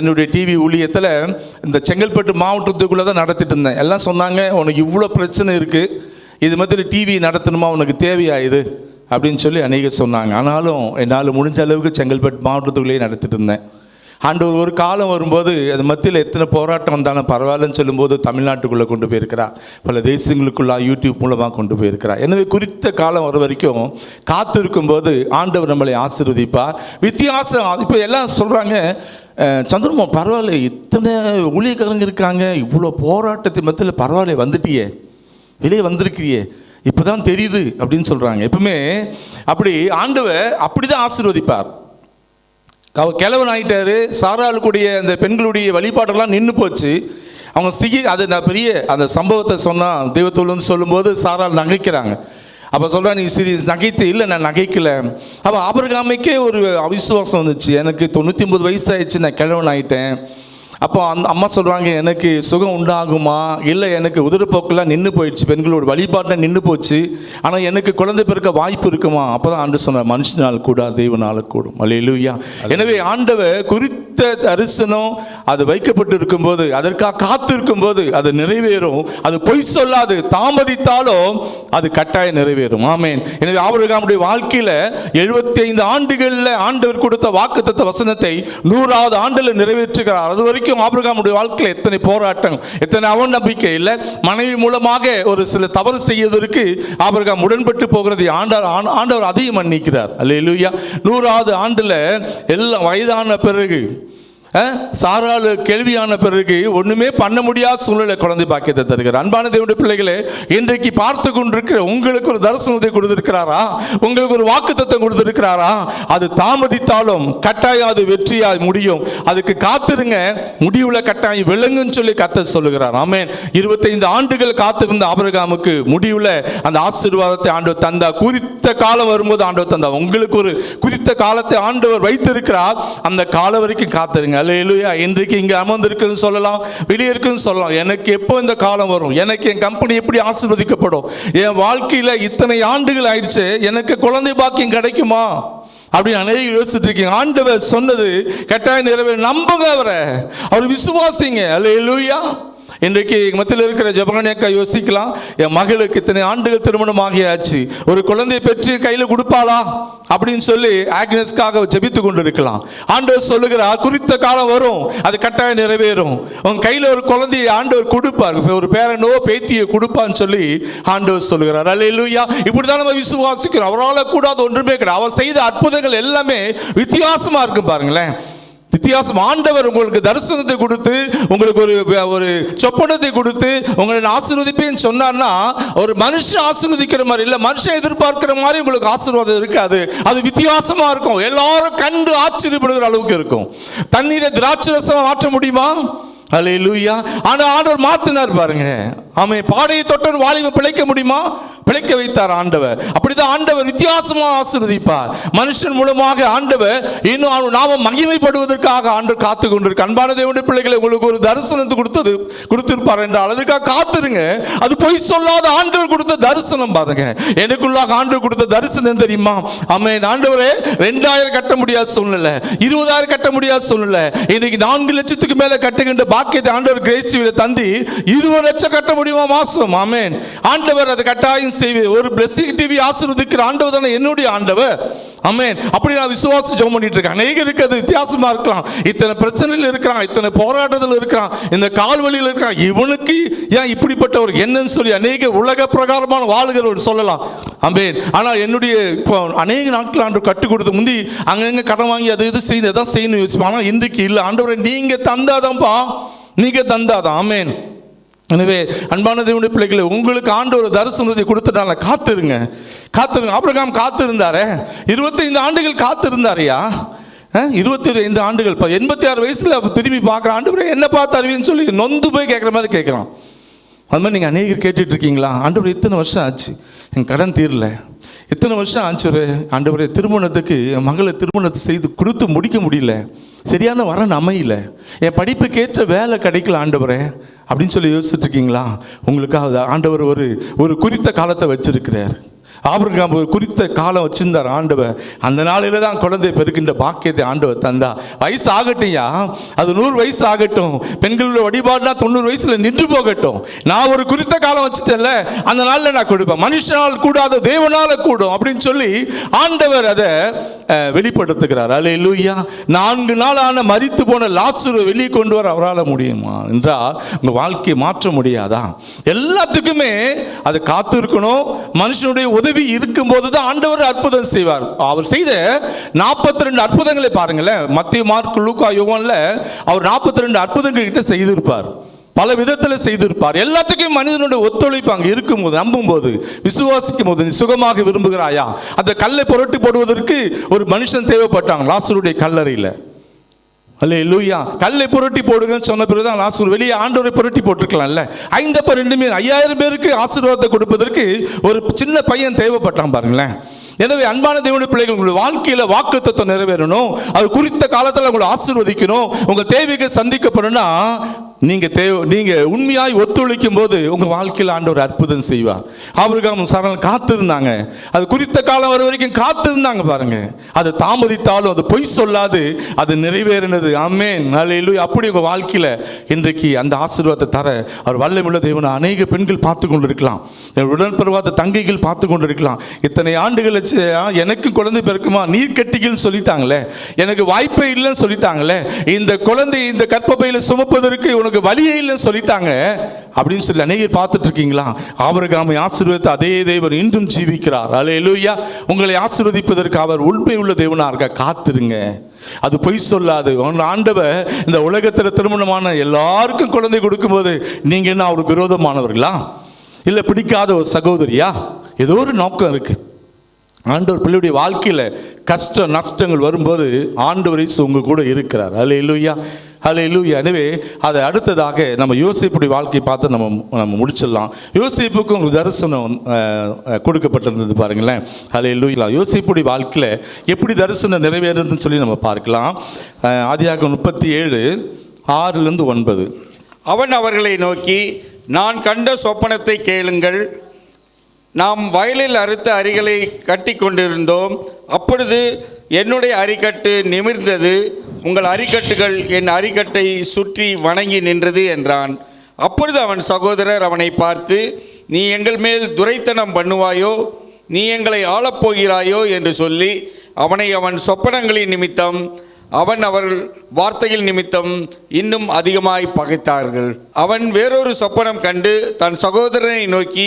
என்னுடைய டிவி ஊழியத்தில் இந்த செங்கல்பட்டு மாவட்டத்துக்குள்ளே தான் நடத்திட்டு இருந்தேன். எல்லாம் சொன்னாங்க, உனக்கு இவ்வளோ பிரச்சனை இருக்குது, இது மாதிரி டிவி நடத்தணுமா, உனக்கு தேவையா இது அப்படின்னு சொல்லி அநேக சொன்னாங்க. ஆனாலும் என்னால் முடிஞ்ச அளவுக்கு செங்கல்பட்டு மாவட்டத்துக்குள்ளேயே நடத்திட்டு இருந்தேன். ஆண்டவர் ஒரு காலம் வரும்போது அது மத்தியில் எத்தனை போராட்டம் வந்தாலும் பரவாயில்லன்னு சொல்லும்போது தமிழ்நாட்டுக்குள்ளே கொண்டு போயிருக்கிறார், பல தேசங்களுக்குள்ளே யூடியூப் மூலமாக கொண்டு போயிருக்கிறார். எனவே குறித்த காலம் வர வரைக்கும் காத்து இருக்கும்போது ஆண்டவர் நம்மளை ஆசீர்வதிப்பார். வித்தியாசம். இப்போ எல்லாம் சொல்கிறாங்க, சந்திரமா பரவாயில்ல, இத்தனை ஊழியக்காரங்க இருக்காங்க, இவ்வளோ போராட்டத்தை மத்தியில் பரவாயில்ல வந்துட்டியே, வெளியே வந்திருக்கிறியே, இப்போ தான் தெரியுது அப்படின்னு சொல்கிறாங்க. எப்பவுமே அப்படி ஆண்டவர் அப்படி தான் ஆசீர்வதிப்பார். கிழவன் ஆகிட்டாரு, சாராளுக்குடைய அந்த பெண்களுடைய வழிபாடெல்லாம் நின்று போச்சு. அவங்க அது நான் பெரிய அந்த சம்பவத்தை சொன்னால் தெய்வத்தோடு சொல்லும்போது சாராள் நகைக்கிறாங்க. அப்போ சொல்கிறா, நீ நகைத்து? இல்லை, நான் நகைக்கலை. அப்போ ஆபிரகாமுக்கே ஒரு அவிசுவாசம் வந்துச்சு, எனக்கு 99 வயசு ஆயிடுச்சு, நான் கிழவன் ஆகிட்டேன். அப்போ அந்த அம்மா சொல்கிறாங்க, எனக்கு சுகம் உண்டாகுமா, இல்லை எனக்கு உதிரப்போக்கெல்லாம் நின்று போயிடுச்சு, பெண்களோட வழிபாட்டில் நின்று போச்சு, ஆனால் எனக்கு குழந்தை பிறக்க வாய்ப்பு இருக்குமா? அப்போ தான் ஆண்டு சொன்னார், மனுஷனால் கூடாது, தெய்வனால் கூடும். அல்லேலூயா. எனவே ஆண்டவர் குறித்த தரிசனம் அது வைக்கப்பட்டு இருக்கும்போது, அதற்காக காத்து இருக்கும்போது அது நிறைவேறும். அது பொய் சொல்லாது, தாமதித்தாலும் அது கட்டாயம் நிறைவேறும். ஆமென். எனவே ஆபிரகாமுடைய வாழ்க்கையில் 75 ஆண்டுகளில் ஆண்டவர் கொடுத்த வாக்குத்தத்த வசனத்தை 100வது ஆண்டில் நிறைவேற்றுகிறார். அது வரைக்கும் ஆபிரகாமுடைய வாழ்க்கையில் எத்தனை போராட்டம், எத்தனை அவநம்பிக்கை. இல்லை, மனைவி மூலமாக ஒரு சில தவறு செய்வதற்கு ஆபிரகாம் உடன்பட்டு போகிறது ஆண்டவர் அதையும் மன்னிக்கிறார். அல்லேலூயா. 100வது ஆண்டில் எல்லாம் வயதான பிறகு, சாராளு கேள்வியான பிறகு ஒண்ணுமே பண்ண முடியாத சூழ்நிலை குழந்தை பாக்கியத்தை தருகிறார். அன்பான தேவனுடைய பிள்ளைகளே, இன்றைக்கு பார்த்து கொண்டிருக்கிற உங்களுக்கு ஒரு தரிசனத்தை கொடுத்திருக்கிறாரா, உங்களுக்கு ஒரு வாக்குத்தத்தம் கொடுத்திருக்கிறாரா? அது தாமதித்தாலும் கட்டாயம் அது வெற்றியாய் முடியும். அதுக்கு காத்திருங்க, முடிவுல கட்டாயம் விளங்குன்னு சொல்லி கர்த்தர் சொல்லுகிறார். ஆமென். 25 ஆண்டுகள் காத்திருந்த ஆபிரகாமுக்கு முடிவுல அந்த ஆசீர்வாதத்தை ஆண்டவர் தந்தார். குறித்த காலம் வரும்போது ஆண்டவர் தந்தார். உங்களுக்கு ஒரு குறித்த காலத்தை ஆண்டவர் வைத்திருக்கிறார். அந்த காலம் வரைக்கும் காத்திருங்க. அல்லேலூயா. இன்றைக்கு இங்கே அமர்ந்திருக்குன்னு சொல்லலாம், வெளியே இருக்குன்னு சொல்லலாம். எனக்கு எப்போ இந்த காலம் வரும், எனக்கு என் கம்பெனி எப்படி ஆசீர்வதிக்கப்படும், என் வாழ்க்கையில் இத்தனை ஆண்டுகள் ஆயிடுச்சு, எனக்கு குழந்தை பாக்கியம் கிடைக்குமா அப்படின்னு அநேக யோசிச்சுட்டு இருக்கீங்க. ஆண்டவர் சொன்னது கட்டாயம் நிறைவேறும். நம்புங்க அவரை, அவர் விசுவாசிங்க. அல்லேலூயா. இன்றைக்கு மத்தியில் இருக்கிற ஜெபராணி அக்கா யோசிக்கலாம், என் மகளுக்கு இத்தனை ஆண்டுகள் திருமணம் ஆகியாச்சு, ஒரு குழந்தையை பெற்று கையில் கொடுப்பாளா அப்படின்னு சொல்லி ஆக்னஸ்க்காக ஜெபித்து கொண்டு இருக்கலாம். ஆண்டவர் சொல்லுகிறார், குறித்த காலம் வரும், அது கட்டாயம் நிறைவேறும். உன் கையில் ஒரு குழந்தையை ஆண்டவர் கொடுப்பார், ஒரு பேரனோ பேத்தியை கொடுப்பான்னு சொல்லி ஆண்டவர் சொல்லுகிறார். அல்லேலூயா. இப்படிதான் நம்ம விசுவாசிக்கிறோம். அவரால் கூடாது ஒன்றுமே கிடையாது. அவர் செய்த அற்புதங்கள் எல்லாமே வித்தியாசமா இருக்கும். பாருங்களேன், வித்தியாசம். ஆண்டவர் உங்களுக்கு தரிசனத்தை கொடுத்து, உங்களுக்கு ஒரு சொப்பனத்தை கொடுத்து உங்களை ஆசீர்வதிப்பேன்னு சொன்னார்னா, ஒரு மனுஷன் ஆசீர்வதிக்கிற மாதிரி இல்லை, மனுஷன் எதிர்பார்க்கிற மாதிரி உங்களுக்கு ஆசீர்வாதம் இருக்காது. அது வித்தியாசமா இருக்கும். எல்லாரும் கண்டு ஆச்சரியப்படுகிற அளவுக்கு இருக்கும். தண்ணீரை திராட்சை ரசமா மாற்ற முடியுமா? அல்லேலூயா. ஆனா ஆண்டவர் மாத்தினார் பாருங்க. ஆமென். பாடையை தொட்டர் வாலிப பிழைக்க முடியுமா? பிழைக்க வைத்தார் ஆண்டவர். அப்படிதான் ஆண்டவர் வித்தியாசமா ஆசீர்வதிப்பார். மனுஷன் மூலமாக ஆண்டவர் இன்னும் நாம மகிமைப்படுவதற்காக ஆண்டவர் காத்து கொண்டிருக்க. அன்பான தேவனுடைய பிள்ளைகளை, உங்களுக்கு ஒரு தரிசனத்தை கொடுத்திருப்பார் என்றால் அதுக்காக காத்துருங்க. அது பொய் சொல்லாத ஆண்டவர் கொடுத்த தரிசனம். பாருங்க, எனக்குள்ளாக ஆண்டவர் கொடுத்த தரிசனம் தெரியுமா? ஆமென். ஆண்டவரே, 2000 கட்ட முடியாத சூழ்நிலை, 20,000 கட்ட முடியாத சூழ்நிலை, இன்னைக்கு 4 லட்சத்துக்கு மேல கட்டுகின்ற பாக்கியத்தை ஆண்டவர் கிரேசியில தந்தி 20 லட்சம் கட்ட முடியாது முடியுமா மாசம்? ஆமென். ஆண்டவர் அதை கட்டாயம் செய்வார். ஒரு பிளெஸிங் டிவி ஆசீர்வதிக்கிற ஆண்டவர் தானே என்னுடைய ஆண்டவர். ஆமென். அப்படி நான் விசுவாசி ஜெபம் பண்ணிட்டு இருக்கேன். அநேகருக்கு அது வித்தியாசமா இருக்கலாம். இத்தனை பிரச்சனையில் இருக்கிறான், இத்தனை போராட்டத்தில் இருக்கிறான், இந்த கால்வழியில் இருக்கான், இவனுக்கு ஏன் இப்படிப்பட்ட ஒரு என்னன்னு சொல்லி அநேக உலக பிரகாரமான வாழுகிறவர் சொல்லலாம். ஆமென். ஆனால் என்னுடைய இப்போ அநேக நாட்கள் ஆண்டவர் கற்றுக் கொடுத்து முந்தி அங்கங்க கடன் வாங்கி அது இது செய்து எதாவது செய்யணும் யோசிப்போம். ஆனால் இன்றைக்கு இல்லை. ஆண்டவரை நீங்க தந்தாதான்ப்பா, நீங்க தந்தாதான். ஆமென். எனவே அன்பான தேவனுடைய பிள்ளைகளை, உங்களுக்கு ஆண்டவர் தரிசனத்தை கொடுத்துட்டாங்க. காத்திருங்க, காத்திருங்க. ஆபிரகாம் காத்திருந்தாரே, 25 ஆண்டுகள் காத்திருந்தாரையா. 25 ஆண்டுகள் 86 வயசுல திரும்பி பார்க்குற ஆண்டவரே என்ன பார்த்து அறிவின்னு சொல்லி நொந்து போய் கேட்குற மாதிரி கேட்குறான். அது மாதிரி நீங்கள் அநேகர் கேட்டுட்டு இருக்கீங்களா? ஆண்டவர் இத்தனை வருஷம் ஆச்சு, என் கடன் தீரல, இத்தனை வருஷம் ஆச்சு ஆண்டவரே, திருமணத்துக்கு என் மகளை திருமணத்தை செய்து கொடுத்து முடிக்க முடியல, சரியான வரன் அமையல, என் படிப்புக்கேற்ற வேலை கிடைக்கல ஆண்டவரே அப்படின்னு சொல்லி யோசிச்சுட்டு இருக்கீங்களா? உங்களுக்காக ஆண்டவர் ஒரு குறித்த காலத்தை வச்சிருக்கிறார். ஆபிரகாம் ஒரு குறித்த காலம் வச்சிருந்தார் ஆண்டவர். அந்த நாளில தான் குழந்தை பெருக்கின்ற பாக்கியத்தை ஆண்டவர் தந்தா. வயசு ஆகட்டும்யா, அது 100 வயசு ஆகட்டும், பெண்களோட வழிபாடுனா 90 வயசுல நின்று போகட்டும், நான் ஒரு குறித்த காலம் வச்சுட்டேன்ல, அந்த நாளில் நான் கொடுப்பேன். மனுஷனால் கூடாத தேவனால கூடும் அப்படின்னு சொல்லி ஆண்டவர் அதை வெளிப்படுத்துகிறார். அல்லேலூயா. 4 நாள் ஆன மரித்து போன லாசரு வெளியே கொண்டு வர அவரால் முடியுமா என்றால் உங்க வாழ்க்கையை மாற்ற முடியாதா? எல்லாத்துக்குமே அது காத்து இருக்கணும். மனுஷனுடைய உதவி இருக்கும் போது தான் ஆண்டவர் அற்புதம் செய்வார். அவர் செய்த 42 அற்புதங்களை பாருங்களேன். மத்தேயு, மார்க்கு, லூக்கா, யோவான்ல அவர் 42 அற்புதங்கள் கிட்ட செய்திருப்பார். பல விதத்தில் செய்திருப்பார். எல்லாத்துக்கும் மனிதனுடைய ஒத்துழைப்பு அங்கே இருக்கும்போது, நம்பும் போது, விசுவாசிக்கும் போது, நீ சுகமாக விரும்புகிறாயா? அந்த கல்லை புரட்டி போடுவதற்கு ஒரு மனுஷன் தேவைப்பட்டாங்க லாசருடைய கல்லறையில். அல்லேலூயா. கல்லை புரட்டி போடுங்கன்னு சொன்ன பிறகுதான் லாசரு வெளியே ஆண்டவரை புரட்டி போட்டிருக்கலாம்ல. 5 பேர் 5000 பேருக்கு ஆசீர்வாதத்தை கொடுப்பதற்கு ஒரு சின்ன பையன் தேவைப்பட்டான் பாருங்களேன். எனவே அன்பான தேவனுடைய பிள்ளைகள், உங்களுடைய வாழ்க்கையில வாக்குத்தத்தம் நிறைவேறணும், அது குறித்த காலத்தில் உங்களை ஆசீர்வதிக்கணும், உங்க தேவைக்கு சந்திக்கப்படணும்னா நீங்க உண்மையாய் ஒத்துழைக்கும் போது உங்க வாழ்க்கையில் ஆண்டவர் அற்புதம் செய்வார். ஆபிரகாம் சாராள் காத்திருந்தாங்க. அது குறித்த காலம் வர வரைக்கும் காத்திருந்தாங்க பாருங்க. அது தாமதித்தாலும் அது பொய் சொல்லாது, அது நிறைவேறினது. ஆமென். அல்லேலூயா. அப்படி உங்க வாழ்க்கையில இன்றைக்கு அந்த ஆசீர்வாதத்தை தர அவர் வல்லமையுள்ள தேவனை அநேக பெண்கள் பார்த்து கொண்டிருக்கலாம், உடன்பிறவாத தங்கைகள் பார்த்து கொண்டிருக்கலாம். இத்தனை ஆண்டுகள் வச்சு எனக்கு குழந்தை பிறக்குமா, நீர்க்கட்டிகள் சொல்லிட்டாங்களே, எனக்கு வாய்ப்பே இல்லைன்னு சொல்லிட்டாங்களே, இந்த குழந்தை இந்த கர்ப்பப்பையில சுமப்பதற்கு உனக்கு வழியே இல்லைன்னு சொல்லிட்டாங்க அப்படின்னு சொல்லி அநேகர் பார்த்துட்டு இருக்கீங்களா? ஆபிரகாமை ஆசீர்வதித்த அதே தேவன் இன்றும் ஜீவிக்கிறார். அல்லேலூயா. உங்களை ஆசீர்வதிப்பதற்கு அவர் உண்மை உள்ள தேவனாக இருக்க. காத்திருங்க, அது பொய் சொல்லாது. ஆண்டவர் இந்த உலகத்தில் திருமணமான எல்லாருக்கும் குழந்தை கொடுக்கும்போது நீங்க என்ன அவருக்கு விரோதமானவர்களா? இல்லை பிடிக்காத ஒரு சகோதரியா? ஏதோ ஒரு நோக்கம் இருக்கு. ஆண்டவர் பிள்ளையுடைய வாழ்க்கையில் கஷ்ட நஷ்டங்கள் வரும்போது ஆண்டவர் உங்க கூட இருக்கிறார். அல்லேலூயா. அல்லேலூயா. எனவே அதை அடுத்ததாக நம்ம யோசேப்புடைய வாழ்க்கையை பார்த்து நம்ம முடிச்சிடலாம். யோசேப்புக்கும் ஒரு தரிசனம் கொடுக்கப்பட்டிருந்தது பாருங்களேன். அல்லேலூயா. யோசேப்புடைய வாழ்க்கையில் எப்படி தரிசனம் நிறைவேறுதுன்னு சொல்லி நம்ம பார்க்கலாம். ஆதியாகமம் 37:6-9. அவன் அவர்களை நோக்கி, நான் கண்ட சொப்பனத்தை கேளுங்கள். நாம் வயலில் அறுத்த அரிகளை கட்டி கொண்டிருந்தோம். அப்பொழுது என்னுடைய அரிக்கட்டு நிமிர்ந்தது, உங்கள் அரிக்கட்டுகள் என் அரிக்கட்டை சுற்றி வணங்கி நின்றது என்றான். அப்பொழுது அவன் சகோதரர் அவனை பார்த்து, நீ எங்கள் மேல் துரைத்தனம் பண்ணுவாயோ, நீ எங்களை ஆளப்போகிறாயோ என்று சொல்லி அவனை அவன் சொப்பனங்களின் நிமித்தம் அவன் அவர்கள் வார்த்தைகள் நிமித்தம் இன்னும் அதிகமாய் பகைத்தார்கள். அவன் வேறொரு சொப்பனம் கண்டு தன் சகோதரனை நோக்கி,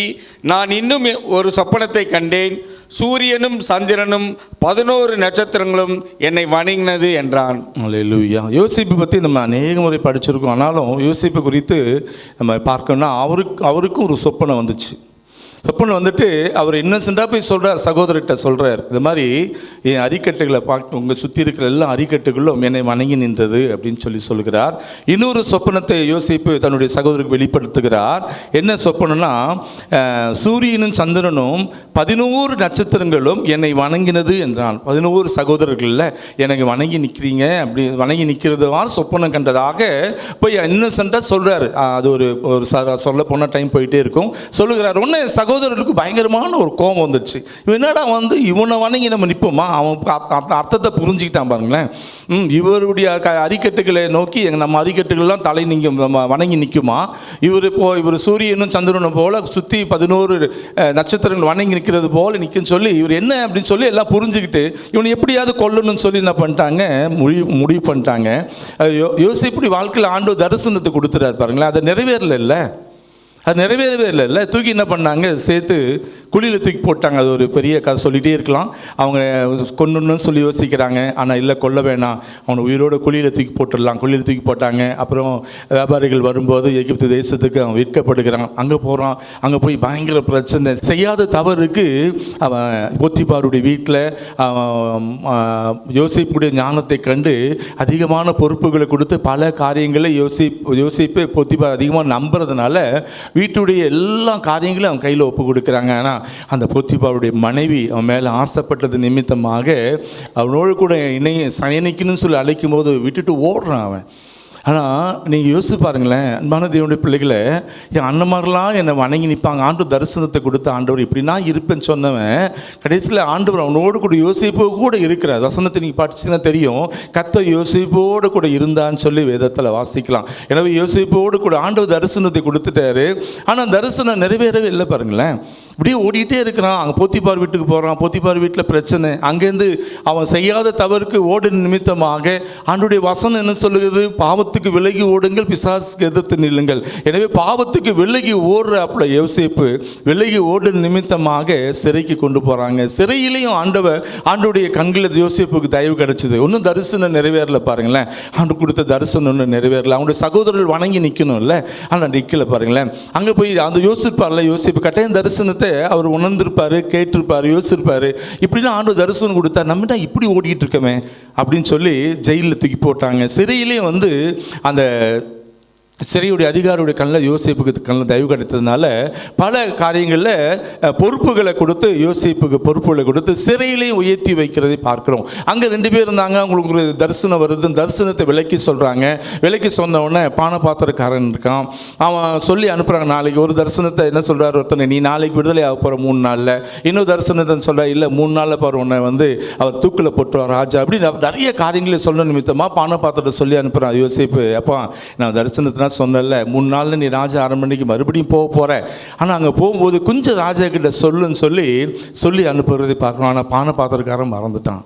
நான் இன்னும் ஒரு சொப்பனத்தை கண்டேன், சூரியனும் சந்திரனும் 11 நட்சத்திரங்களும் என்னை வணங்கினது என்றான். அல்லேலூயா. யோசேப்பு பற்றி நம்ம அநேக முறை படிச்சிருக்கோம். ஆனாலும் யோசேப்பு குறித்து நம்ம பார்க்கணும்னா அவருக்கும் ஒரு சொப்பனம் வந்துச்சு. சொப்பனம் வந்துட்டு அவர் இன்னசென்ட்டாக போய் சொல்கிறார், சகோதரர்கிட்ட சொல்கிறார், இது மாதிரி என் அரிக்கட்டுகளை பார்க்க உங்கள் சுற்றி இருக்கிற எல்லா அரிக்கட்டுகளும் என்னை வணங்கி நின்றது அப்படின்னு சொல்லுகிறார். இன்னொரு சொப்பனத்தை யோசிப்பு தன்னுடைய சகோதரருக்கு வெளிப்படுத்துகிறார். என்ன சொப்பனம்னா, சூரியனும் சந்திரனும் 11 நட்சத்திரங்களும் என்னை வணங்கினது என்றான். 11 சகோதரர்களில் எனக்கு வணங்கி நிற்கிறீங்க, அப்படி வணங்கி நிற்கிறதுவாறு சொப்பனம் கண்டதாக போய் இன்னசென்ட்டாக சொல்கிறார். அது ஒரு சொல்ல போன டைம் போயிட்டே இருக்கும். சொல்லுகிறார். ஒன்று சகோதரர்களுக்கு பயங்கரமான ஒரு கோபம் வந்துச்சு. இவன் என்னடா வந்து இவனை வணங்கி நம்ம நிற்போமா? அவன் அர்த்தத்தை புரிஞ்சுக்கிட்டான் பாருங்களேன். இவருடைய அரிக்கட்டுகளை நோக்கி நம்ம அரிக்கட்டுகள்லாம் தலை நம்ம வணங்கி நிற்குமா? இவர் சூரியனும் சந்திரனும் போல சுற்றி 11 நட்சத்திரங்கள் வணங்கி நிற்கிறது போல நிற்குன்னு சொல்லி இவர் என்ன அப்படின்னு சொல்லி எல்லாம் புரிஞ்சுக்கிட்டு இவனை எப்படியாவது கொல்லணும்னு சொல்லி என்ன பண்ணிட்டாங்க, முடிவு பண்ணிட்டாங்க. யோசேப்புடைய வாழ்க்கையில் ஆண்டவர் தரிசனத்தை கொடுத்துறாரு பாருங்களேன். அதை நிறைவேறல இல்லை, அது நிறைவேறவே இல்லை. தூக்கி என்ன பண்ணாங்க, சேர்த்து குழியில் தூக்கி போட்டாங்க. அது ஒரு பெரிய கதை சொல்லிகிட்டே இருக்கலாம். அவங்க கொன்னுன்னு சொல்லி யோசிக்கிறாங்க. ஆனால் இல்லை, கொல்ல வேணாம், அவனை உயிரோட குழியில் தூக்கி போட்டுடலாம். குழியில் தூக்கி போட்டாங்க. அப்புறம் வியாபாரிகள் வரும்போது எகிப்து தேசத்துக்கு அவன் விற்கப்படுகிறான். அங்கே போகிறான். அங்கே போய் பயங்கர பிரச்சனை. செய்யாத தவறுக்கு அவன் போத்திபாருடைய வீட்டில் யோசிப்புடைய ஞானத்தை கண்டு அதிகமான பொறுப்புகளை கொடுத்து பல காரியங்களை யோசிப்பு போத்திபார் அதிகமாக நம்புறதுனால வீட்டுடைய எல்லா காரியங்களையும் அவன் கையில் ஒப்பு கொடுக்குறாங்க. ஆனால் அந்த போத்திபாருடைய மனைவி அவன் மேலே ஆசைப்பட்டது நிமித்தமாக அவனோடு கூட சயனிக்கணும்னு சொல்லி அழைக்கும் போது விட்டுட்டு ஓடுறான் அவன். ஆனால் நீங்கள் யோசிச்சு பாருங்களேன், அன்பான தேவனுடைய பிள்ளைகளை, என் அண்ணன்மாரெலாம் என்னை வணங்கி நிற்பாங்க. ஆண்டவர் தரிசனத்தை கொடுத்த ஆண்டவர் இப்படி நான் இருப்பேன்னு சொன்னவன் கடைசியில் ஆண்டவர் அவனோடு கூட யோசிப்போ கூட இருக்கிறார். வசனத்தை நீங்கள் படிச்சுன்னா தெரியும். கர்த்தர் யோசிப்போடு கூட இருந்தான்னு சொல்லி வேதத்தில் வாசிக்கலாம். எனவே யோசிப்போடு கூட ஆண்டவர் தரிசனத்தை கொடுத்துட்டாரு. ஆனால் தரிசனம் நிறைவேறவே இல்லை பாருங்களேன். இப்படியே ஓடிட்டே இருக்கிறான். அங்கே போத்திபார் வீட்டுக்கு போகிறான். போத்திபார் வீட்டில் பிரச்சனை. அங்கேருந்து அவன் செய்யாத தவறுக்கு ஓடு நிமித்தமாக ஆண்டுடைய வசனம் என்ன சொல்லுகிறது, பாவத்துக்கு விலகி ஓடுங்கள், பிசாசுக்கு எதிர்த்து நில்லுங்கள். எனவே பாவத்துக்கு விலகி ஓடுறாப்புல யோசேப்பு விலகி ஓடு நிமித்தமாக சிறைக்கு கொண்டு போகிறாங்க. சிறையிலையும் ஆண்டுடைய கண்களில் யோசேப்புக்கு தயவு கிடைச்சிது. ஒன்றும் தரிசனம் நிறைவேறல பாருங்களேன். ஆண்டு கொடுத்த தரிசனம் ஒன்றும் நிறைவேறல. அவனுடைய சகோதரர்கள் வணங்கி நிற்கணும்ல, ஆனால் நிற்கல பாருங்களேன். அங்கே போய் அந்த யோசிப்பு கட்டாயம் தரிசனத்தை அவர் உணர்ந்திருப்பாரு, கேட்டிருப்பாரு, யோசிச்சிருப்பாரு. இப்படிதான் ஆண்டு தரிசனம் கொடுத்தார். நம்ம தான் இப்படி ஓடிட்டு இருக்கமே அப்படின்னு சொல்லி ஜெயிலில் தூக்கி போட்டாங்க. சிறையிலேயே வந்து அந்த சிறையுடைய அதிகாரியுடைய கண்ணில் யோசேப்புக்கு கண்ணில் தயவு கிடைத்ததுனால பல காரியங்களில் பொறுப்புகளை கொடுத்து யோசேப்புக்கு பொறுப்புகளை கொடுத்து சிறையிலையும் உயர்த்தி வைக்கிறதை பார்க்குறோம். அங்கே 2 பேர் இருந்தாங்க. அவங்களுக்கு ஒரு தரிசனம் வருது. தரிசனத்தை விலைக்கு சொல்கிறாங்க. விலைக்கு சொன்ன உடனே பானபாத்திரக்காரன் இருக்கான். அவன் சொல்லி அனுப்புகிறாங்க. நாளைக்கு ஒரு தரிசனத்தை என்ன சொல்கிறார் ஒருத்தனை, நீ நாளைக்கு விடுதலை ஆக போகிற 3 நாளில். இன்னொரு தரிசனத்தை சொல்கிறா, இல்லை 3 நாளில் பாரு உன்னை வந்து அவர் தூக்கில் போட்டுருவார் ராஜா. அப்படி நிறைய காரியங்களை சொல்ல நிமித்தமாக பானபாத்திரத்தை சொல்லி அனுப்புகிறான் யோசேப்பு. அப்பா, நான் தரிசனத்தினா சொன்னல 3 நாளில் நீ ராஜா அரண்மனைக்கு மறுபடியும் போகிற. ஆனால் அங்கே போகும்போது கொஞ்சம் ராஜா கிட்ட சொல்லுன்னு சொல்லி அனுப்புறதை பார்க்குறோம். ஆனால் பானபாத்திரக்காரன் மறந்துட்டான்.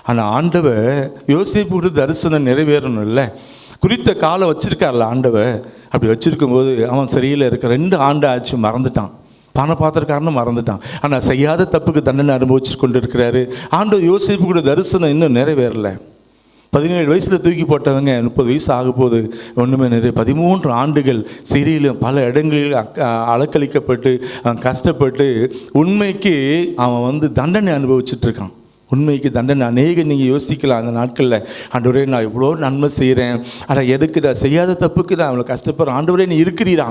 ஆனால் ஆண்டவர் யோசேப்பு தரிசனம் நிறைவேறணும் இல்லை, குறித்த காலம் வச்சிருக்கார்ல ஆண்டவர். அப்படி வச்சிருக்கும்போது அவன் சரியில் இருக்க 2 ஆண்டு ஆச்சு, மறந்துட்டான். பானபாத்திரக்காரனும் மறந்துட்டான். ஆனால் செய்யாத தப்புக்கு தண்டனை அனுபவிச்சு கொண்டு இருக்கிறாரு. ஆண்டவர் யோசேப்பு தரிசனம் இன்னும் நிறைவேறலை. 17 வயசில் தூக்கி போட்டவங்க 30 வயசு ஆக போது ஒன்றுமே நிறைய 13 ஆண்டுகள் சிறையிலும் பல இடங்களில் அலக்களிக்கப்பட்டு அவன் கஷ்டப்பட்டு உண்மைக்கு அவன் வந்து தண்டனை அனுபவிச்சுட்ருக்கான். உண்மைக்கு தண்டனை அநேக நீங்கள் யோசிக்கலாம். அந்த நாட்களில் ஆண்டவரே நான் இவ்வளோ நன்மை செய்கிறேன், ஆனால் எதுக்கு தான் செய்யாத தப்புக்கு தான் அவளை கஷ்டப்படுறேன். ஆண்டவரே நீ இருக்கிறீரா,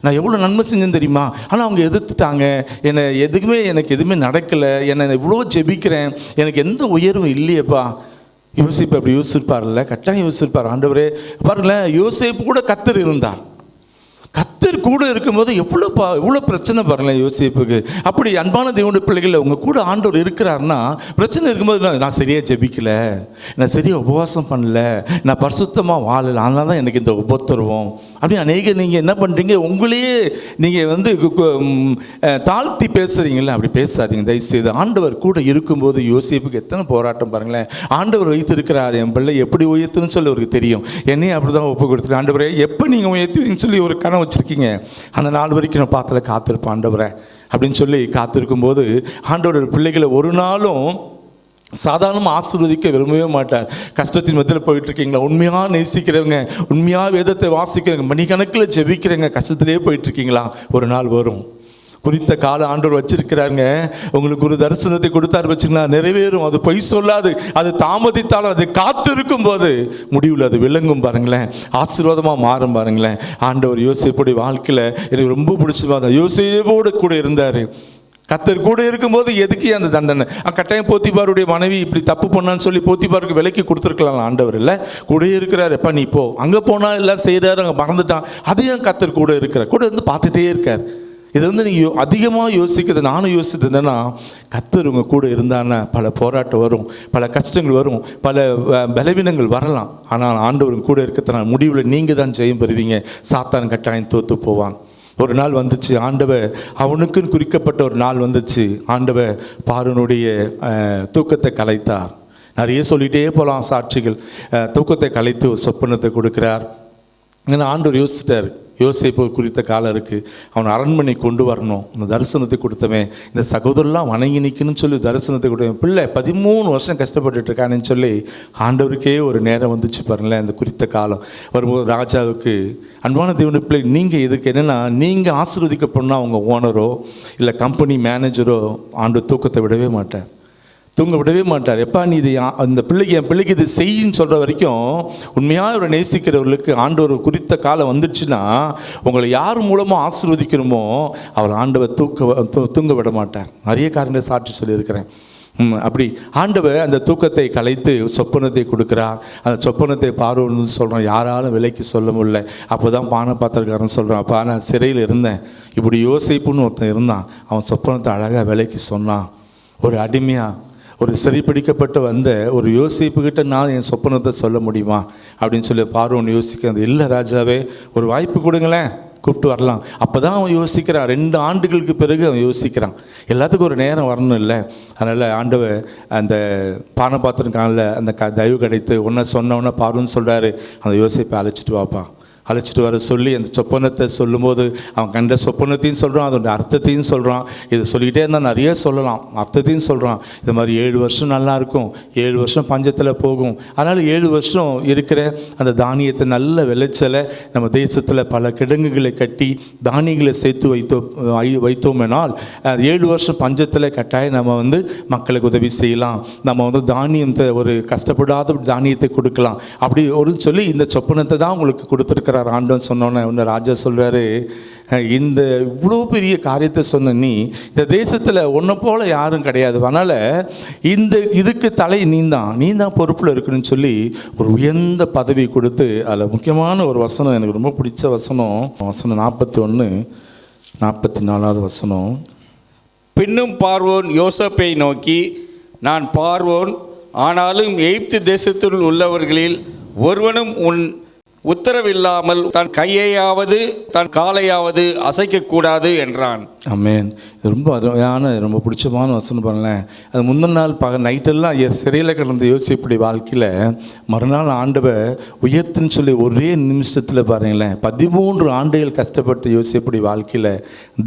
நான் எவ்வளோ நன்மை செஞ்சேன்னு தெரியுமா, ஆனால் அவங்க எதிர்த்துட்டாங்க, எனக்கு எதுவுமே நடக்கலை, என்னை இவ்வளோ ஜெபிக்கிறேன், எனக்கு எந்த உயர்வும் இல்லையேப்பா. யோசிப்பு அப்படி யோசிச்சிருப்பார்ல, கட்டாயம் யோசிச்சிருப்பார். ஆண்டவரே பாருங்களேன், யோசிப்பு கூட கர்த்தர் இருந்தார். கர்த்தர் கூட இருக்கும்போது எவ்வளோ பிரச்சனை பாருங்களேன் யோசேப்புக்கு. அப்படி அன்பான தேவனுடைய பிள்ளைகள் உங்கள் கூட ஆண்டவர் இருக்கிறாருன்னா பிரச்சனை இருக்கும்போது நான் சரியாக ஜெபிக்கல, நான் சரியாக உபவாசம் பண்ணல, நான் பரிசுத்தமாக வாழலை, அதனால தான் எனக்கு இந்த உபத்திரவம் அப்படி அநேக நீங்கள் என்ன பண்ணுறீங்க, உங்களையே நீங்கள் வந்து தாழ்த்தி பேசுகிறீங்களே, அப்படி பேசாதீங்க தயவுசெய்து. ஆண்டவர் கூட இருக்கும்போது யோசேப்புக்கு எத்தனை போராட்டம் பாருங்களேன். ஆண்டவர் வைத்திருக்கிறார், என் பிள்ளை எப்படி உயர்த்துன்னு சொல்லி அவருக்கு தெரியும். என்னையும் அப்படி தான் ஒப்பு கொடுத்துரு. ஆண்டவரே எப்போ நீங்கள் உயர்த்துவீங்கன்னு சொல்லி ஒரு கனவு வச்சுருக்கீங்க, அந்த நாள் வரைக்கும் நான் பார்த்துல காத்திருப்பேன் ஆண்டவரை அப்படின்னு சொல்லி காத்திருக்கும்போது ஆண்டவர் பிள்ளைகளை ஒரு நாளும் சாதாரணமாக ஆசீர்வதிக்க விரும்பவே மாட்டார். கஷ்டத்தின் மத்தியில் போயிட்டு இருக்கீங்களா, உண்மையாக நேசிக்கிறவங்க, உண்மையாக வேதத்தை வாசிக்கிறவங்க, மணிக்கணக்கில் ஜெபிக்கிறவங்க, கஷ்டத்திலே போயிட்டு இருக்கீங்களா, ஒரு நாள் வரும். குறித்த கால ஆண்டவர் வச்சிருக்கிறாருங்க. உங்களுக்கு ஒரு தரிசனத்தை கொடுத்தாரு வச்சுங்களா, நிறைவேறும். அது பொய் சொல்லாது, அது தாமதித்தாலும் அது காத்திருக்கும் போது முடிவில் அது விளங்கும் பாருங்களேன், ஆசீர்வாதமாக மாறும் பாருங்களேன். ஆண்டவர் யோசேப்புடைய வாழ்க்கையில் எனக்கு ரொம்ப பிடிச்ச யோசேப்போடு கூட இருந்தார். கர்த்தர் கூட இருக்கும்போது எதுக்கு அந்த தண்டனை? கட்டாயம் போத்திபாருடைய மனைவி இப்படி தப்பு பண்ணான்னு சொல்லி போத்திபாருக்கு விலைக்கு கொடுத்துருக்கலாம் ஆண்டவர். இல்லை, கூட இருக்கிறார். எப்போ நீ போ, அங்கே போனால் எல்லாம் செய்கிறாரு, அங்கே மறந்துட்டான், அதையும் கர்த்தர் கூட இருக்கிறார், கூட இருந்து பார்த்துட்டே இருக்கார். இது வந்து நீங்கள் அதிகமாக யோசிக்கிறது, நானும் யோசித்தது என்னென்னா, கர்த்தர் உங்கள் கூட இருந்தான்னா பல போராட்டம் வரும், பல கஷ்டங்கள் வரும், பல பலவீனங்கள் வரலாம். ஆனால் ஆண்டவர் கூட இருக்கிறதுனால முடிவில் நீங்கள் தான் ஜெயம் பெறுவீங்க. சாத்தான் கட்டாயம் தோற்று போவான். ஒரு நாள் வந்துச்சு, ஆண்டவர் அவனுக்குன்னு குறிக்கப்பட்ட ஒரு நாள் வந்துச்சு. ஆண்டவர் பார்வோனுடைய தூக்கத்தை கலைத்தார். நிறைய சொல்லிகிட்டே போகலாம் சாட்சிகள். தூக்கத்தை கலைத்து ஒரு சொப்பனத்தை கொடுக்குறார். ஏன்னா ஆண்டவர் யோசிச்சிட்டார், யோசேப்பு குறித்த காலம் இருக்குது, அவன் அரண்மனை கொண்டு வரணும். அந்த தரிசனத்தை கொடுத்தவன் இந்த சகோதரர்லாம் வணங்கி நிற்கணும்னு சொல்லி தரிசனத்தை கொடுத்தவன் பிள்ளை 13 வருஷம் கஷ்டப்பட்டுட்டு இருக்கானேன்னு சொல்லி ஆண்டவருக்கே ஒரு நேரம் வந்துச்சு பாருங்களேன். அந்த குறித்த காலம் வரும்போது ராஜாவுக்கு, அன்பான தேவனுடைய பிள்ளை, நீங்கள் இதுக்கு என்னென்னா, நீங்கள் ஆசீர்வதிக்கப்படணும்னா உங்கள் ஓனரோ இல்லை கம்பெனி மேனேஜரோ ஆண்டவர் தூக்கத்தை விடவே மாட்டார், தூங்க விடவே மாட்டார். எப்பா நீ இது அந்த பிள்ளைக்கு, என் பிள்ளைக்கு இது செய்யின்னு சொல்கிற வரைக்கும் உண்மையாக ஒரு நேசிக்கிறவர்களுக்கு ஆண்டவர் குறித்த காலம் வந்துடுச்சுன்னா உங்களை யார் மூலமாக ஆசீர்வதிக்கணுமோ அவர் ஆண்டவர் தூங்க விட மாட்டார். நிறைய காரியங்களை சாட்சி சொல்லியிருக்கிறேன். அப்படி ஆண்டவர் அந்த தூக்கத்தை கலைத்து சொப்பனத்தை கொடுக்குறார். அந்த சொப்பனத்தை பார்வோன்னு சொல்கிறான், யாராலும் விலைக்கு சொல்ல முடியல. அப்போ தான் பாத்திரக்காரன் சொல்கிறான், அப்போ நான் சிறையில் இருந்தேன், இப்படி யோசிப்புன்னு ஒருத்தன் இருந்தான், அவன் சொப்பனத்தை அழகாக விலைக்கு சொன்னான். ஒரு அடிமையாக ஒரு சிறைப்பிடிக்கப்பட்டு வந்த ஒரு யோசிப்புக்கிட்ட நான் என் சொப்பனத்தை சொல்ல முடியுமா அப்படின்னு சொல்லி பார்வோன் யோசிக்கிறது. இல்லை ராஜாவே, ஒரு வாய்ப்பு கொடுங்களேன், கூப்பிட்டு வரலாம். அப்போ தான் அவன் யோசிக்கிறான். 2 ஆண்டுகளுக்கு பிறகு அவன் யோசிக்கிறான். எல்லாத்துக்கும் ஒரு நேரம் வரணும் இல்லை. அதனால் ஆண்டவர் அந்த பாத்திரம் காலில் அந்த தயவு கிடைத்து ஒன்றை சொன்னவொன்னே பார்வோன்னு சொல்கிறாரு, அந்த யோசிப்பை அழைச்சிட்டு வாப்பா. அழைச்சிட்டு வர சொல்லி அந்த சொப்பனத்தை சொல்லும்போது அவன் கண்ட சொப்பனத்தையும் சொல்கிறான், அதோட அர்த்தத்தையும் சொல்கிறான். இது சொல்லிக்கிட்டே இருந்தால் நிறைய சொல்லலாம், அர்த்தத்தையும் சொல்கிறான். இது மாதிரி 7 வருஷம் நல்லாயிருக்கும், 7 வருஷம் பஞ்சத்தில் போகும். அதனால் 7 வருஷம் இருக்கிற அந்த தானியத்தை நல்ல விளைச்சலை நம்ம தேசத்தில் பல கிடங்குகளை கட்டி தானியங்களை சேர்த்து வைத்தோம்னால் 7 வருஷம் பஞ்சத்தில் கட்டாயம் நம்ம வந்து மக்களுக்கு உதவி செய்யலாம். நம்ம வந்து தானியத்தை ஒரு கஷ்டப்படாத தானியத்தை கொடுக்கலாம். அப்படி ஒரு சொல்லி இந்த சொப்பனத்தை தான் உங்களுக்கு கொடுத்துருக்குற ஆண்டவன் சொன்னோன்னே ஒன்று ராஜா சொல்கிறாரு, இந்த இவ்வளோ பெரிய காரியத்தை சொன்ன நீ இந்த தேசத்தில் ஒன்றை போல் யாரும் கிடையாது, அதனால் இதுக்கு தலை நீ தான் பொறுப்பில் இருக்கணும்னு சொல்லி ஒரு உயர்ந்த பதவி கொடுத்து, அதில் முக்கியமான ஒரு வசனம் எனக்கு ரொம்ப பிடிச்ச வசனம் 41 44வது வசனம். பின்னும் பார்வோன் யோசேப்பை நோக்கி, நான் பார்வோன், ஆனாலும் எகிப்து தேசத்தில் உள்ளவர்களில் ஒருவனும் உன் உத்தரவில்லாமல் தன் கையையாவது தன் காலையாவது அசைக்கக்கூடாது என்றான். ஆமென். இது ரொம்ப அருமையான, ரொம்ப பிடிச்சமான வசனம் பாருங்களேன். அது முந்தின நாள் நைட்டெல்லாம் சிறையில் கிடந்த யோசிப்புடைய வாழ்க்கையில் மறுநாள் ஆண்டவர் உயர்த்துன்னு சொல்லி ஒரே நிமிஷத்தில் பாருங்களேன் 13 ஆண்டுகள் கஷ்டப்பட்டு யோசிப்புடைய வாழ்க்கையில்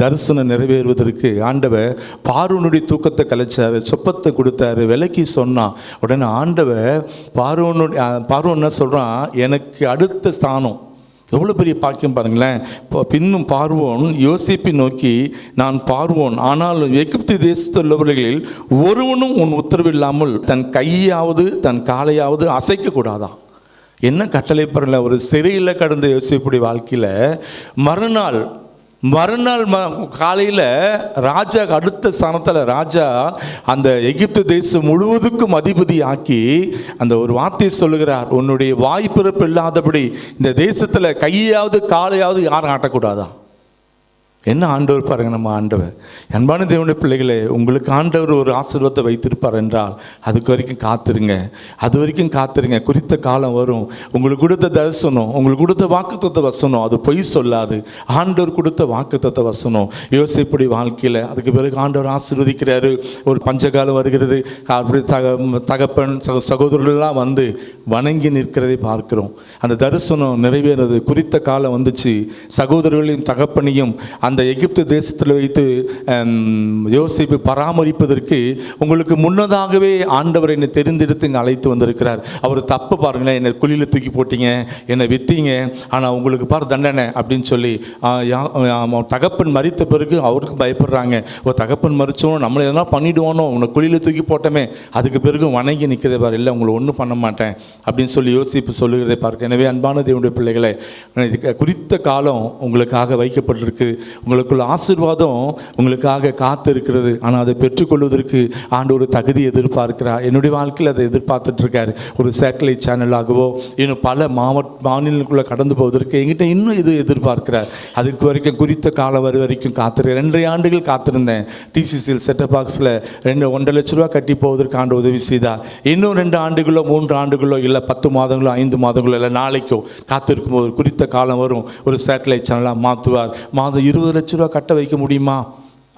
தரிசனம் நிறைவேறுவதற்கு ஆண்டவர் பார்வோனுடைய தூக்கத்தை கலைச்சார், சொப்பத்தை கொடுத்தாரு, விலைக்கு சொன்னான். உடனே ஆண்டவர் பார்வோன் என்ன சொல்கிறான், எனக்கு அடுத்த ஸ்தானம். எவ்வளோ பெரிய பாக்கியம் பாருங்களேன். பின்னும் பார்வோன் யோசேப்பை நோக்கி, நான் பார்வோன், ஆனால் எகிப்து தேசத்தில் உள்ளவர்களில் ஒருவனும் உன் உத்தரவில்லாமல் தன் கையாவது தன் காலையாவது அசைக்கக்கூடாதான். என்ன கட்டளை பாருங்களேன். ஒரு சிறையில் கடந்த யோசேப்புடைய வாழ்க்கையில் மறுநாள் காலையில் ராஜா அடுத்த ஸ்தானத்தில் ராஜா அந்த எகிப்து தேசம் முழுவதுக்கும் அதிபதி ஆக்கி அந்த ஒரு வார்த்தையை சொல்லுகிறார், உன்னுடைய வாய்ப்பிறப்பு இல்லாதபடி இந்த தேசத்தில் கையாவது காலையாவது யாரும் ஆட்டக்கூடாதா. என்ன ஆண்டவர் பாருங்கள், நம்ம ஆண்டவர். அன்பான தேவனுடைய பிள்ளைகளே, உங்களுக்கு ஆண்டவர் ஒரு ஆசீர்வாதத்தை வைத்திருப்பார் என்றால் அதுக்கு வரைக்கும் காத்துருங்க, அது வரைக்கும் காத்துருங்க. குறித்த காலம் வரும். உங்களுக்கு கொடுத்த தரிசனம், உங்களுக்கு கொடுத்த வாக்குத்தத்த வசனம் அது பொய் சொல்லாது. ஆண்டவர் கொடுத்த வாக்குத்தத்த வசனம் யோசேப்புடைய வாழ்க்கையில் அதுக்கு பிறகு ஆண்டவர் ஆசீர்வதிக்கிறாரு. ஒரு பஞ்சகாலம் வருகிறது. அப்படி தகப்பன் சகோதரர்கள்லாம் வந்து வணங்கி நிற்கிறதை பார்க்கிறோம். அந்த தரிசனம் நிறைவேறது. குறித்த காலம் வந்துச்சு. சகோதரர்களையும் தகப்பனையும் அந்த எகிப்து தேசத்தில் வைத்து யோசேப்பை பராமரிப்பதற்கு உங்களுக்கு முன்னதாகவே ஆண்டவர் என்னை தெரிந்தெடுத்து இங்கே அழைத்து வந்திருக்கிறார். அவர் தப்பு பாருங்களேன், என்னை குழியில் தூக்கி போட்டீங்க, என்னை விற்றீங்க, ஆனால் உங்களுக்கு தண்டனை அப்படின்னு சொல்லி தகப்பன் மரித்த பிறகு அவருக்கு பயப்படுறாங்க. ஒரு தகப்பன் மறிச்சோம் நம்மளை எதனா பண்ணிவிடுவானோ, உன்னை குழியில் தூக்கி போட்டோமே, அதுக்கு பிறகு வணங்கி நிற்கிறதே பாரு. இல்லை, உங்களை ஒன்றும் பண்ண மாட்டேன், அப்படின்னு சொல்லி யோசிப்பு சொல்லுகிறதை பார்க்க. எனவே அன்பான தேவனுடைய பிள்ளைகளை, இதுக்கு குறித்த காலம் உங்களுக்காக வைக்கப்பட்டிருக்கு. உங்களுக்குள்ள ஆசீர்வாதம் உங்களுக்காக காத்து இருக்கிறது. ஆனால் அதை பெற்றுக்கொள்வதற்கு ஆண்டவர் தகுதி எதிர்பார்க்கிறார். என்னுடைய வாழ்க்கையில் அதை எதிர்பார்த்துட்டு இருக்காரு. ஒரு சேட்டலைட் சேனலாகவோ இன்னும் பல மாநிலங்களுக்குள்ளே கடந்து போவதற்கு என்கிட்ட இன்னும் இது எதிர்பார்க்கிறார். அதுக்கு வரைக்கும் குறித்த காலம் வரைக்கும் காத்திருக்கிறேன். 2 ஆண்டுகள் காத்திருந்தேன். டிசிசியில் செட்டப் பாக்ஸில் 1.5 லட்ச ரூபா கட்டி போவதற்கு ஆண்டு உதவி செய்தார். இன்னும் 2 ஆண்டுகளோ 3 ஆண்டுகளோ இல்லை 10 மாதங்களோ 5 மாதங்களோ இல்லை நாளைக்கோ காத்திருக்கும் போது குறித்த காலம் வரும். ஒரு சேட்டலைட் சேனலாக மாற்றுவார். மாதம் 20 லட்ச ரூபா கட்ட வைக்க முடியுமா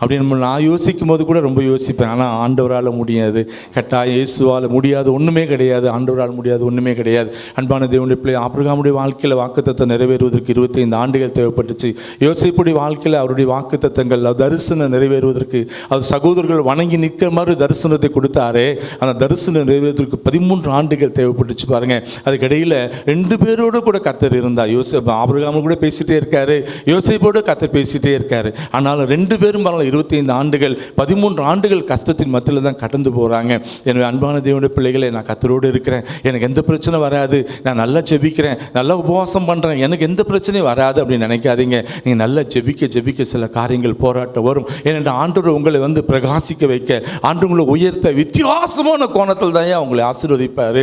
அப்படின்னு நான் யோசிக்கும் போது கூட ரொம்ப யோசிப்பேன். ஆனால் ஆண்டவரால் முடியாது. கட்டாயம் இயேசுவால் முடியாது ஒன்றுமே கிடையாது. ஆண்டவரால் முடியாது ஒன்றுமே கிடையாது. அன்பான தேவனுடைய பிள்ளை, ஆபிரகாமுடைய வாழ்க்கையில் வாக்குத்தத்தம் நிறைவேறுவதற்கு 25 ஆண்டுகள் தேவைப்பட்டுச்சு. யோசேப்புடைய வாழ்க்கையில் அவருடைய வாக்குத்தத்தங்கள் தரிசனம் நிறைவேறுவதற்கு அவர் சகோதரர்கள் வணங்கி நிற்கிற மாதிரி தரிசனத்தை கொடுத்தாரே, அந்த தரிசனம் நிறைவேறுவதற்கு 13 ஆண்டுகள் தேவைப்பட்டுச்சு பாருங்க. அதுக்கிடையில் 2 பேரோடு கூட கர்த்தர் இருந்தார். ஆபிரகாமு கூட பேசிகிட்டே இருக்காரு, யோசேப்போடு கர்த்தர் பேசிகிட்டே இருக்காரு. ஆனாலும் 2 பேரும் 25 ஆண்டுகள் 13 ஆண்டுகள் கஷ்டத்தின் மத்தியில் தான் கடந்து போகிறாங்க. எனவே அன்பான தேவனுடைய பிள்ளைகளை, நான் கர்த்தரோடு இருக்கிறேன், எனக்கு எந்த பிரச்சனை வராது, நான் நல்லா ஜெபிக்கிறேன், நல்லா உபவாசம் பண்ணுறேன், எனக்கு எந்த பிரச்சனையும் வராது அப்படின்னு நினைக்காதீங்க. நீங்கள் நல்லா ஜெபிக்க சில காரியங்கள் போராட்டம் வரும். ஏனென்றால் ஆண்டவர் உங்களை பிரகாசிக்க வைக்க, ஆண்டு உங்களை உயர்த்த வித்தியாசமான கோணத்தில் தான் உங்களை ஆசீர்வதிப்பார்.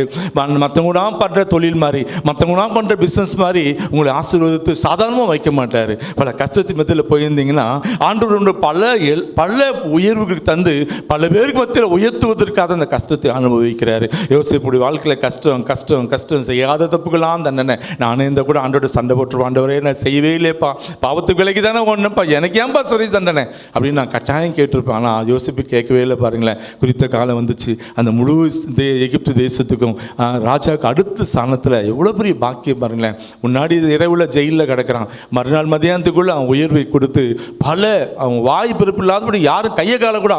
மற்றவங்க பண்ணுற தொழில் மாதிரி, மற்றவங்க பண்ணுற பிஸ்னஸ் மாதிரி உங்களை ஆசீர்வதித்து சாதாரணமாக வைக்க மாட்டார். பல கஷ்டத்தின் மத்தியில் போயிருந்தீங்கன்னா ஆண்டவர் பல உயர்வுகளுக்கு தந்து பல பேருக்கு மத்தியில் உயர்த்துவதற்காக அந்த கஷ்டத்தை அனுபவிக்கிறாரு. யோசிப்புடைய வாழ்க்கையில் கஷ்டம் செய்யாத தப்புகளாம் தண்டனை. நானே இந்த கூட ஆண்டோட சண்டை போட்டுருவோம், ஆண்டவரே நான் செய்யவே இல்லைப்பா, பாவத்துக்கு விலைக்கு தானே ஒன்றுப்பா, எனக்கு ஏன்பா சரி தண்டனை அப்படின்னு நான் கட்டாயம் கேட்டிருப்பேன். ஆனால் யோசிப்பு கேட்கவே இல்லை. பாருங்களேன், குறித்த காலம் வந்துச்சு. அந்த முழு எகிப்து தேசத்துக்கும் ராஜாவுக்கு அடுத்த ஸ்தானத்தில் எவ்வளோ பெரிய பாக்கியம் பாருங்களேன். முன்னாடி இரவுல ஜெயிலில் கிடக்கிறான், மறுநாள் மதியானத்துக்குள்ள அவன் உயர்வை கொடுத்து பல அவன் வாய் பிறப்பு இல்லாதபடி யாரும் கையை கால கூட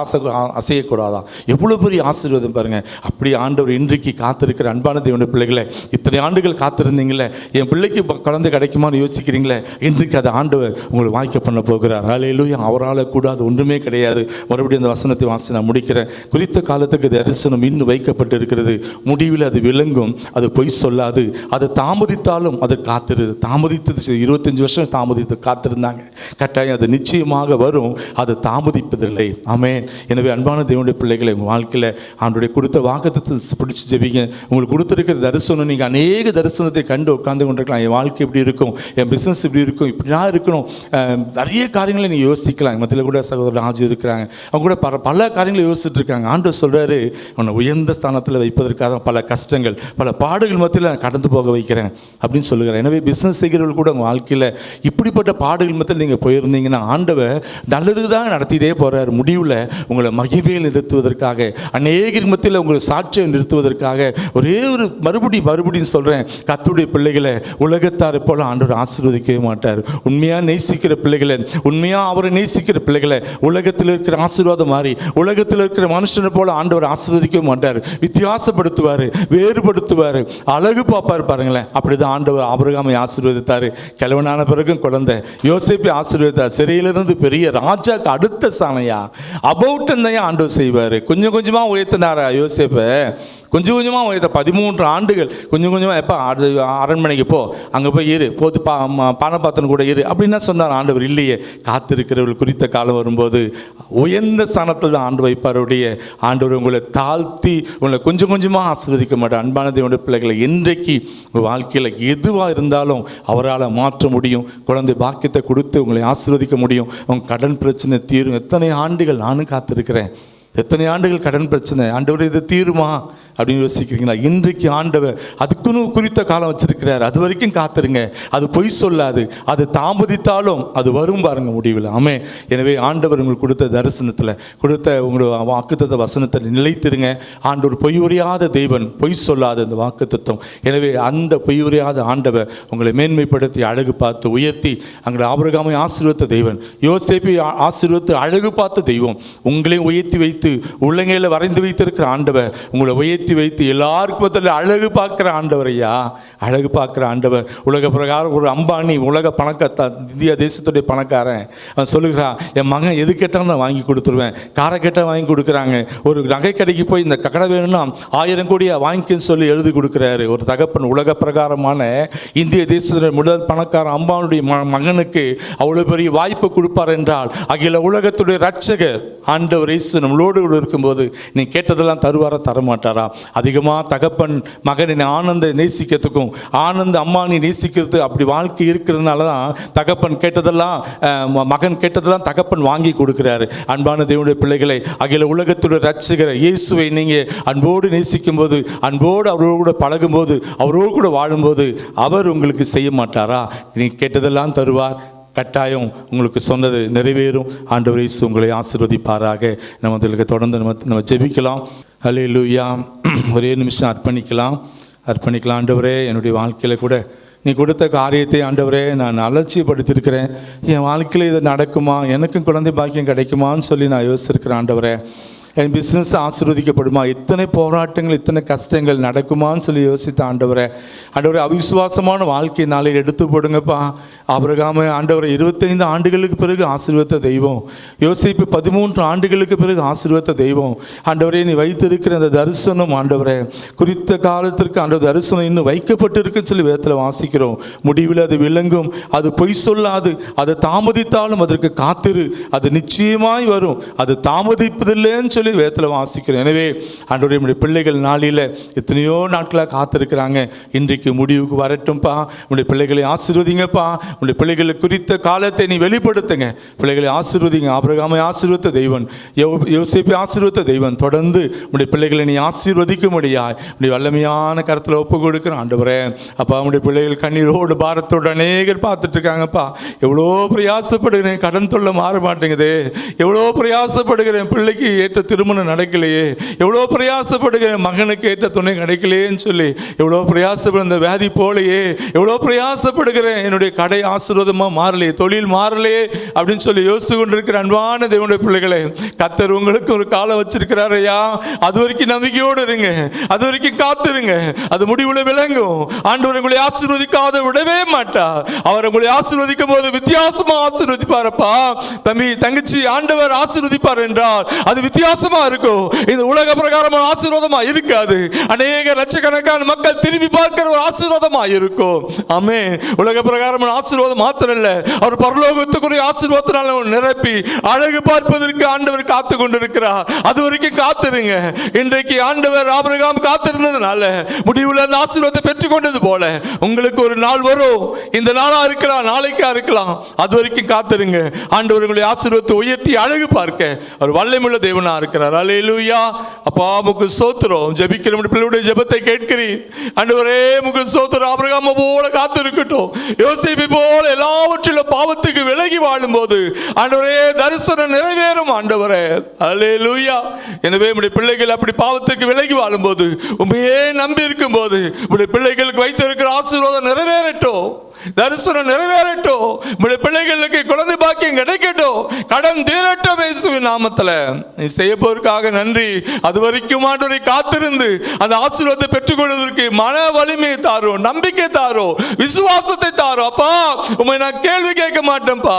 அசையக்கூடாதான். எவ்வளோ பெரிய ஆசீர்வாதம் பாருங்க. அப்படி ஆண்டவர் இன்றைக்கு காத்திருக்கிற அன்பான தேவனுடைய பிள்ளைகளை, இத்தனை ஆண்டுகள் காத்திருந்தீங்களே, என் பிள்ளைக்கு குழந்தை கிடைக்குமான்னு யோசிக்கிறீங்களே, இன்றைக்கு அதை ஆண்டவர் உங்களை வாய்க்க பண்ண போகிறார். ஹல்லேலூயா. அவரால் கூடாது ஒன்றுமே கிடையாது. மறுபடியும் அந்த வசனத்தை வாசி நான் முடிக்கிறேன். குறித்த காலத்துக்கு தரிசனம் இன்னும் வைக்கப்பட்டு இருக்கிறது. முடிவில் அது விளங்கும், அது பொய் சொல்லாது. அது தாமதித்தாலும் அது காத்திருது. தாமதித்தது 25 வருஷம் தாமதித்து காத்திருந்தாங்க. கட்டாயம் அது நிச்சயமாக வரும். அது தாமதிப்பதில்லை. ஆமென். எனவே அன்பான தேவனுடைய பிள்ளைகளை, உங்கள் வாழ்க்கையில் ஆண்டவருடைய கொடுத்த வாக்குத்தத்தத்தை பிடிச்சி ஜெபிங்க. உங்களுக்கு கொடுத்துருக்கிற தரிசனம், நீங்கள் அநேக தரிசனத்தை கண்டு உட்கார்ந்து கொண்டிருக்கலாம். என் வாழ்க்கை இப்படி இருக்கும், என் பிஸ்னஸ் இப்படி இருக்கும், இப்படிலாம் இருக்கணும், நிறைய காரியங்களை நீங்கள் யோசிக்கலாம். மத்தியில் கூட சகோதரர் ராஜு இருக்கிறாங்க, அவங்க கூட பல காரியங்களை யோசிச்சுட்டு இருக்காங்க. ஆண்டவர் சொல்கிறாரு, அவனை உயர்ந்த ஸ்தானத்தில் வைப்பதற்காக பல கஷ்டங்கள் பல பாடுகள் மத்தியில் நான் கடந்து போக வைக்கிறேன் அப்படின்னு சொல்லுகிறேன். எனவே பிஸ்னஸ் செய்கிறவர்கள் கூட உங்கள் வாழ்க்கையில் இப்படிப்பட்ட பாடுகள் மத்தியில் நீங்கள் போயிருந்தீங்கன்னா ஆண்டவர் நல்லது தான் நடத்திட்டே போகிறார். முடிவில் உங்களை மகிமையில் நிறுத்துவதற்காக, அநேகர் மத்தியில் உங்களை சாட்சியை நிறுத்துவதற்காக ஒரே ஒரு மறுபடியும் சொல்கிறேன், கர்த்தருடைய பிள்ளைகளை உலகத்தாரை போல ஆண்டவர் ஆசீர்வதிக்கவே மாட்டார். உண்மையாக நேசிக்கிற பிள்ளைகளை, உண்மையாக அவரை நேசிக்கிற பிள்ளைகளை உலகத்தில் இருக்கிற ஆசீர்வாதம் மாதிரி உலகத்தில் இருக்கிற மனுஷனை போல ஆண்டவர் ஆசீர்வதிக்கவே மாட்டார். வித்தியாசப்படுத்துவார், வேறுபடுத்துவார், அழகு பார்ப்பார். பாருங்களேன், அப்படிதான் ஆண்டவர் ஆபிரகாமை ஆசீர்வதித்தார். கிழவனான பிறகும் குழந்தை, யோசேப்பை ஆசீர்வதித்தார். சிறையிலிருந்து பெரிய ராஜாக்கு அடுத்த சாணையா அபௌட்டன் ஆண்டவர் செய்வார். கொஞ்சம் கொஞ்சமாக உயர்த்தினாரா யோசேப்பை, கொஞ்சம் கொஞ்சமாக உயர்த்த 13 ஆண்டுகள் கொஞ்சம் கொஞ்சமாக. எப்போ அரண்மனைக்கு போ, அங்கே போய் இரு, போது பானபாத்திரன் கூட இரு அப்படின்னா சொன்னார் ஆண்டவர். இல்லையே, காத்திருக்கிறவர்கள் குறித்த காலம் வரும்போது உயர்ந்த ஸ்தானத்தில் தான் ஆண்டு வைப்பாருடைய. ஆண்டவர் உங்களை தாழ்த்தி உங்களை கொஞ்சம் கொஞ்சமாக ஆசீர்வதிக்க மாட்டார். அன்பான தேவனுடைய பிள்ளைகளை, இன்றைக்கு உங்கள் வாழ்க்கையில் எதுவாக இருந்தாலும் அவரால் மாற்ற முடியும். குழந்தை பாக்கியத்தை கொடுத்து உங்களை ஆசீர்வதிக்க முடியும். உங்கள் கடன் பிரச்சனை தீரும். எத்தனை ஆண்டுகள் நானும் காத்திருக்கிறேன், எத்தனை ஆண்டுகள் கடன் பிரச்சனை, ஆண்டவர் இது தீருமா அப்படின்னு யோசிக்கிறீங்களா? இன்றைக்கு ஆண்டவர் அதுக்குன்னு குறித்த காலம் வச்சிருக்கிறார். அது வரைக்கும் காத்துருங்க. அது பொய் சொல்லாது, அது தாமதித்தாலும் அது வரும் பாருங்க முடிவில். ஆமே. எனவே ஆண்டவர் உங்களுக்கு கொடுத்த தரிசனத்தில் கொடுத்த உங்களோட வாக்குத்தத்த வசனத்தில் நிலைத்திருங்க. ஆண்டவர் பொய் உரையாத தெய்வன், பொய் சொல்லாத அந்த வாக்குத்தத்தம். எனவே அந்த பொய் உரையாத ஆண்டவர் உங்களை மேன்மைப்படுத்தி அழகு பார்த்து உயர்த்தி அங்கே ஆபிரகாமை ஆசீர்வதித்த தெய்வன், யோசேப்பை ஆசீர்வதித்து அழகு பார்த்த தெய்வம், உங்களையும் உயர்த்தி வைத்து உள்ளங்கையில் வரைந்து வைத்திருக்கிற ஆண்டவர் உங்களை உயர்த்தி உயர்த்தி வைத்து எல்லாருக்கும் மத்தியில் அழகு பார்க்குற ஆண்டவர் ஐயா, அழகு பார்க்குற ஆண்டவர். உலக பிரகாரம் ஒரு அம்பானி, உலக இந்தியா தேசத்துடைய பணக்காரன், அவன் சொல்லுகிறான், என் மகன் எது கேட்டாலும் நான் வாங்கி கொடுத்துருவேன். காரை கேட்டால் வாங்கி கொடுக்குறாங்க. ஒரு நகை கடைக்கு போய் இந்த கடை வேணும்னா 1000 கோடியை வாங்கிக்கன்னு சொல்லி எழுதி கொடுக்குறாரு ஒரு தகப்பன். உலக பிரகாரமான இந்திய தேசத்துடைய முதல் பணக்காரன் அம்பானுடைய மகனுக்கு அவ்வளோ பெரிய வாய்ப்பு கொடுப்பார் என்றால், அகில உலகத்துடைய ரட்சகர் ஆண்டவர் இயேசு நம்மளோடு இருக்கும்போது நீ கேட்டதெல்லாம் தருவாரா, தரமாட்டாரா? அதிகமாக தகப்பன் மகனின் ஆனந்த நேசிக்கிறதுக்கும் ஆனந்த அம்மானி நேசிக்கிறது அப்படி வாழ்க்கை இருக்கிறதுனால தான் தகப்பன் கேட்டதெல்லாம் மகன் கேட்டதெல்லாம் தகப்பன் வாங்கி கொடுக்குறாரு. அன்பான தேவனுடைய பிள்ளைகளை, அகில உலகத்துடைய ரட்சகரை இயேசுவை நீங்கள் அன்போடு நேசிக்கும் போது, அன்போடு அவரோடு கூட பழகும்போது, அவரோடு கூட வாழும்போது அவர் உங்களுக்கு செய்ய மாட்டாரா? நீ கேட்டதெல்லாம் தருவார். கட்டாயம் உங்களுக்கு சொன்னது நிறைவேறும். ஆண்டவர் இயேசு உங்களை ஆசீர்வதிப்பாராக. நம்ம அதில் தொடர்ந்து நம்ம ஜெபிக்கலாம். ஹல்லேலூயா. ஒரே நிமிஷம் அர்ப்பணிக்கலாம். ஆண்டவரே, என்னுடைய வாழ்க்கையில் கூட நீ கொடுத்த காரியத்தை ஆண்டவரே நான் அலட்சியப்படுத்தியிருக்கிறேன். என் வாழ்க்கையில் இது நடக்குமா, எனக்கும் குழந்தை பாக்கியம் கிடைக்குமான்னு சொல்லி நான் யோசிச்சிருக்கிறேன். ஆண்டவரே, என் பிஸ்னஸ் ஆசீர்வதிக்கப்படுமா, இத்தனை போராட்டங்கள் இத்தனை கஷ்டங்கள் நடக்குமான்னு சொல்லி யோசித்த ஆண்டவரே, அவிசுவாசமான வாழ்க்கை நாளில் எடுத்து போடுங்கப்பா. ஆபிரகாமை ஆண்டவரை 25 ஆண்டுகளுக்கு பிறகு ஆசீர்வதித்த தெய்வம். யோசேப்பு 13 ஆண்டுகளுக்கு பிறகு ஆசீர்வதித்த தெய்வம். ஆண்டவரே, நீ வைத்திருக்கிற அந்த தரிசனம் ஆண்டவரே குறித்த காலத்திற்கு ஆண்டவர் தரிசனம் இன்னும் வைக்கப்பட்டிருக்குன்னு சொல்லி வேதத்தில் வாசிக்கிறோம். முடிவில் அது விளங்கும், அது பொய் சொல்லாது. அது தாமதித்தாலும் அதற்கு காத்திரு, அது நிச்சயமாய் வரும், அது தாமதிப்பதில்லைன்னு சொல்லி வேதத்தில் வாசிக்கிறோம். எனவே ஆண்டவரே, நம்முடைய பிள்ளைகள் நாளில் எத்தனையோ நாட்களாக காத்திருக்கிறாங்க. இன்றைக்கு முடிவுக்கு வரட்டும்பா. நம்முடைய பிள்ளைகளை ஆசீர்வதிங்கப்பா. உடைய பிள்ளைகளை குறித்த காலத்தை நீ வெளிப்படுத்துங்க. பிள்ளைகளை ஆசீர்வதிங்க. ஆபிரகாமை ஆசீர்வதித்த தெய்வன், யோசேப்பை ஆசீர்வதித்த தெய்வன், தொடர்ந்து உடைய பிள்ளைகளை நீ ஆசீர்வதிக்கும்படியாய் உடைய வல்லமையான கருத்தில் ஒப்பு கொடுக்குற ஆண்டவரே. அப்பா, உடைய பிள்ளைகள் கண்ணீரோடு பாரத்தோடு அநேகர் பார்த்துட்டு இருக்காங்கப்பா. எவ்வளோ பிரயாசப்படுகிறேன், கடன் தொல்லை மாற மாட்டேங்குது. எவ்வளோ பிரயாசப்படுகிறேன், பிள்ளைக்கு ஏற்ற திருமணம் நடக்கலையே. எவ்வளோ பிரயாசப்படுகிறேன், மகனுக்கு ஏற்ற துணை கிடைக்கலையேன்னு சொல்லி எவ்வளோ பிரயாசப்படு, இந்த வியாதி போலையே. எவ்வளோ பிரயாசப்படுகிறேன், என்னுடைய கடை ஆசீர்வாதமாக மாறலையே, தொழில் மாறலையே அப்படின்னு சொல்லி யோசித்து கொண்டிருக்கிற அன்பான தேவனுடைய பிள்ளைகளே, கர்த்தர் உங்களுக்கு ஒரு காலம் வச்சிருக்கிறார் ஐயா. அது வரைக்கும் நம்பிக்கையோடு இருங்க, அது வரைக்கும் காத்திருங்க. அது முடிவுல விளங்கும். ஆண்டவர் உங்களை ஆசீர்வதிக்காத விடவே மாட்டார். அவர் உங்களை ஆசீர்வதிக்கும் போது வித்தியாசமா ஆசீர்வதிப்பாரப்பா. தம்பி தங்கச்சி, ஆண்டவர் ஆசீர்வதிப்பார் என்றால் அது வித்தியாசமா இருக்கும். இது உலக பிரகாரமான ஆசீர்வாதமா இருக்காது. அநேக லட்சக்கணக்கான மக்கள் திரும்பி பார்க்கிற ஒரு ஆசீர்வாதமா இருக்கும். ஆமென். உலக பிரகாரமான ஆசீர்வாதம் மாத்திரம் இல்ல, அவர் பரலோகத்துக்குரிய ஆசீர்வாதத்தினால நிரப்பி அழகு பார்ப்பதற்கு ஆண்டவர் காத்து கொண்டிருக்கிறார். அது வரைக்கும் காத்திருங்க. இன்றைக்கு ஆண்டவர் ஆபிரகாம் காத்திருந்ததுனால முடிவுல அந்த ஆசீர்வாதத்தை பெற்றுக்கொண்டது போல உங்களுக்கு ஒரு நாள் வரும். இந்த நாளா இருக்கலாம், நாளைக்கா இருக்கலாம். அது வரைக்கும் காத்திருங்க. ஆண்டவர் உங்களுடைய ஆசீர்வாதத்தை உயர்த்தி அழகு பார்க்க அவர் வல்லமையுள்ள தேவனா இருக்கிறார். அல்லேலூயா. அப்பா, உமக்கு ஸ்தோத்திரம். ஜெபிக்கிற பிள்ளையுடைய ஜெபத்தை கேட்கிறீர் ஆண்டவரே. உமக்கு ஸ்தோத்திரம். ஆபிரகாம் போல காத்திருக்கட்டும். யோசேப்பை போல எல்லாவற்றிலும் பாவத்துக்கு விலகி வாழும்போது ஆண்டவரே தரிசனம் நிறைவேறும். ஆண்டவரே, அல்லேலூயா. எனவே உம்முடைய பிள்ளைகள் அப்படி பாவத்துக்கு விலகி வாழும்போது, உண்மையே நம்பி இருக்கும் போது, உம்முடைய பிள்ளைகளுக்கு வைத்திருக்கிற ஆசீர்வாதம் நிறைவேறட்டும், தரிசனம் நிறைவேறட்டும். உம்முடைய பிள்ளைகளுக்கு குழந்தை பாக்கியம் கிடைக்கட்டும், கடன் தீரட்டும் இயேசுவின் நாமத்தில். நீ செய்ய போவதற்காக நன்றி. அது வரைக்கும் ஆண்டவரை காத்திருந்து அந்த ஆசீர்வாதத்தை பெற்றுக்கொள்வதற்கு மன வலிமையை தாரும், நம்பிக்கை தாரும், விசுவாசத்தை தாரும். அப்பா, உம்மை நான் கேள்வி கேட்க மாட்டேன்ப்பா.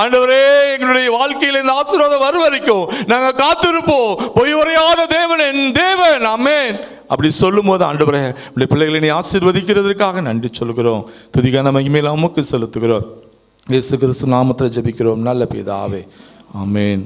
ஆண்டவரே, எங்களுடைய வாழ்க்கையில் இந்த ஆசீர்வாதம் வரும் வரைக்கும் நாங்கள் காத்திருப்போம். பொய் உரையாத தேவன் என் தேவன். ஆமென். அப்படி சொல்லும் போது ஆண்டவரே, உடைய பிள்ளைகளை நீ ஆசீர்வதிக்கிறதுக்காக நன்றி சொல்கிறோம். துதிக்கான மகிமையில உமக்கு செலுத்துகிறோம். இயேசு கிறிஸ்து நாமத்தில் ஜெபிக்கிறோம் நல்ல பிதாவே. ஆமென்.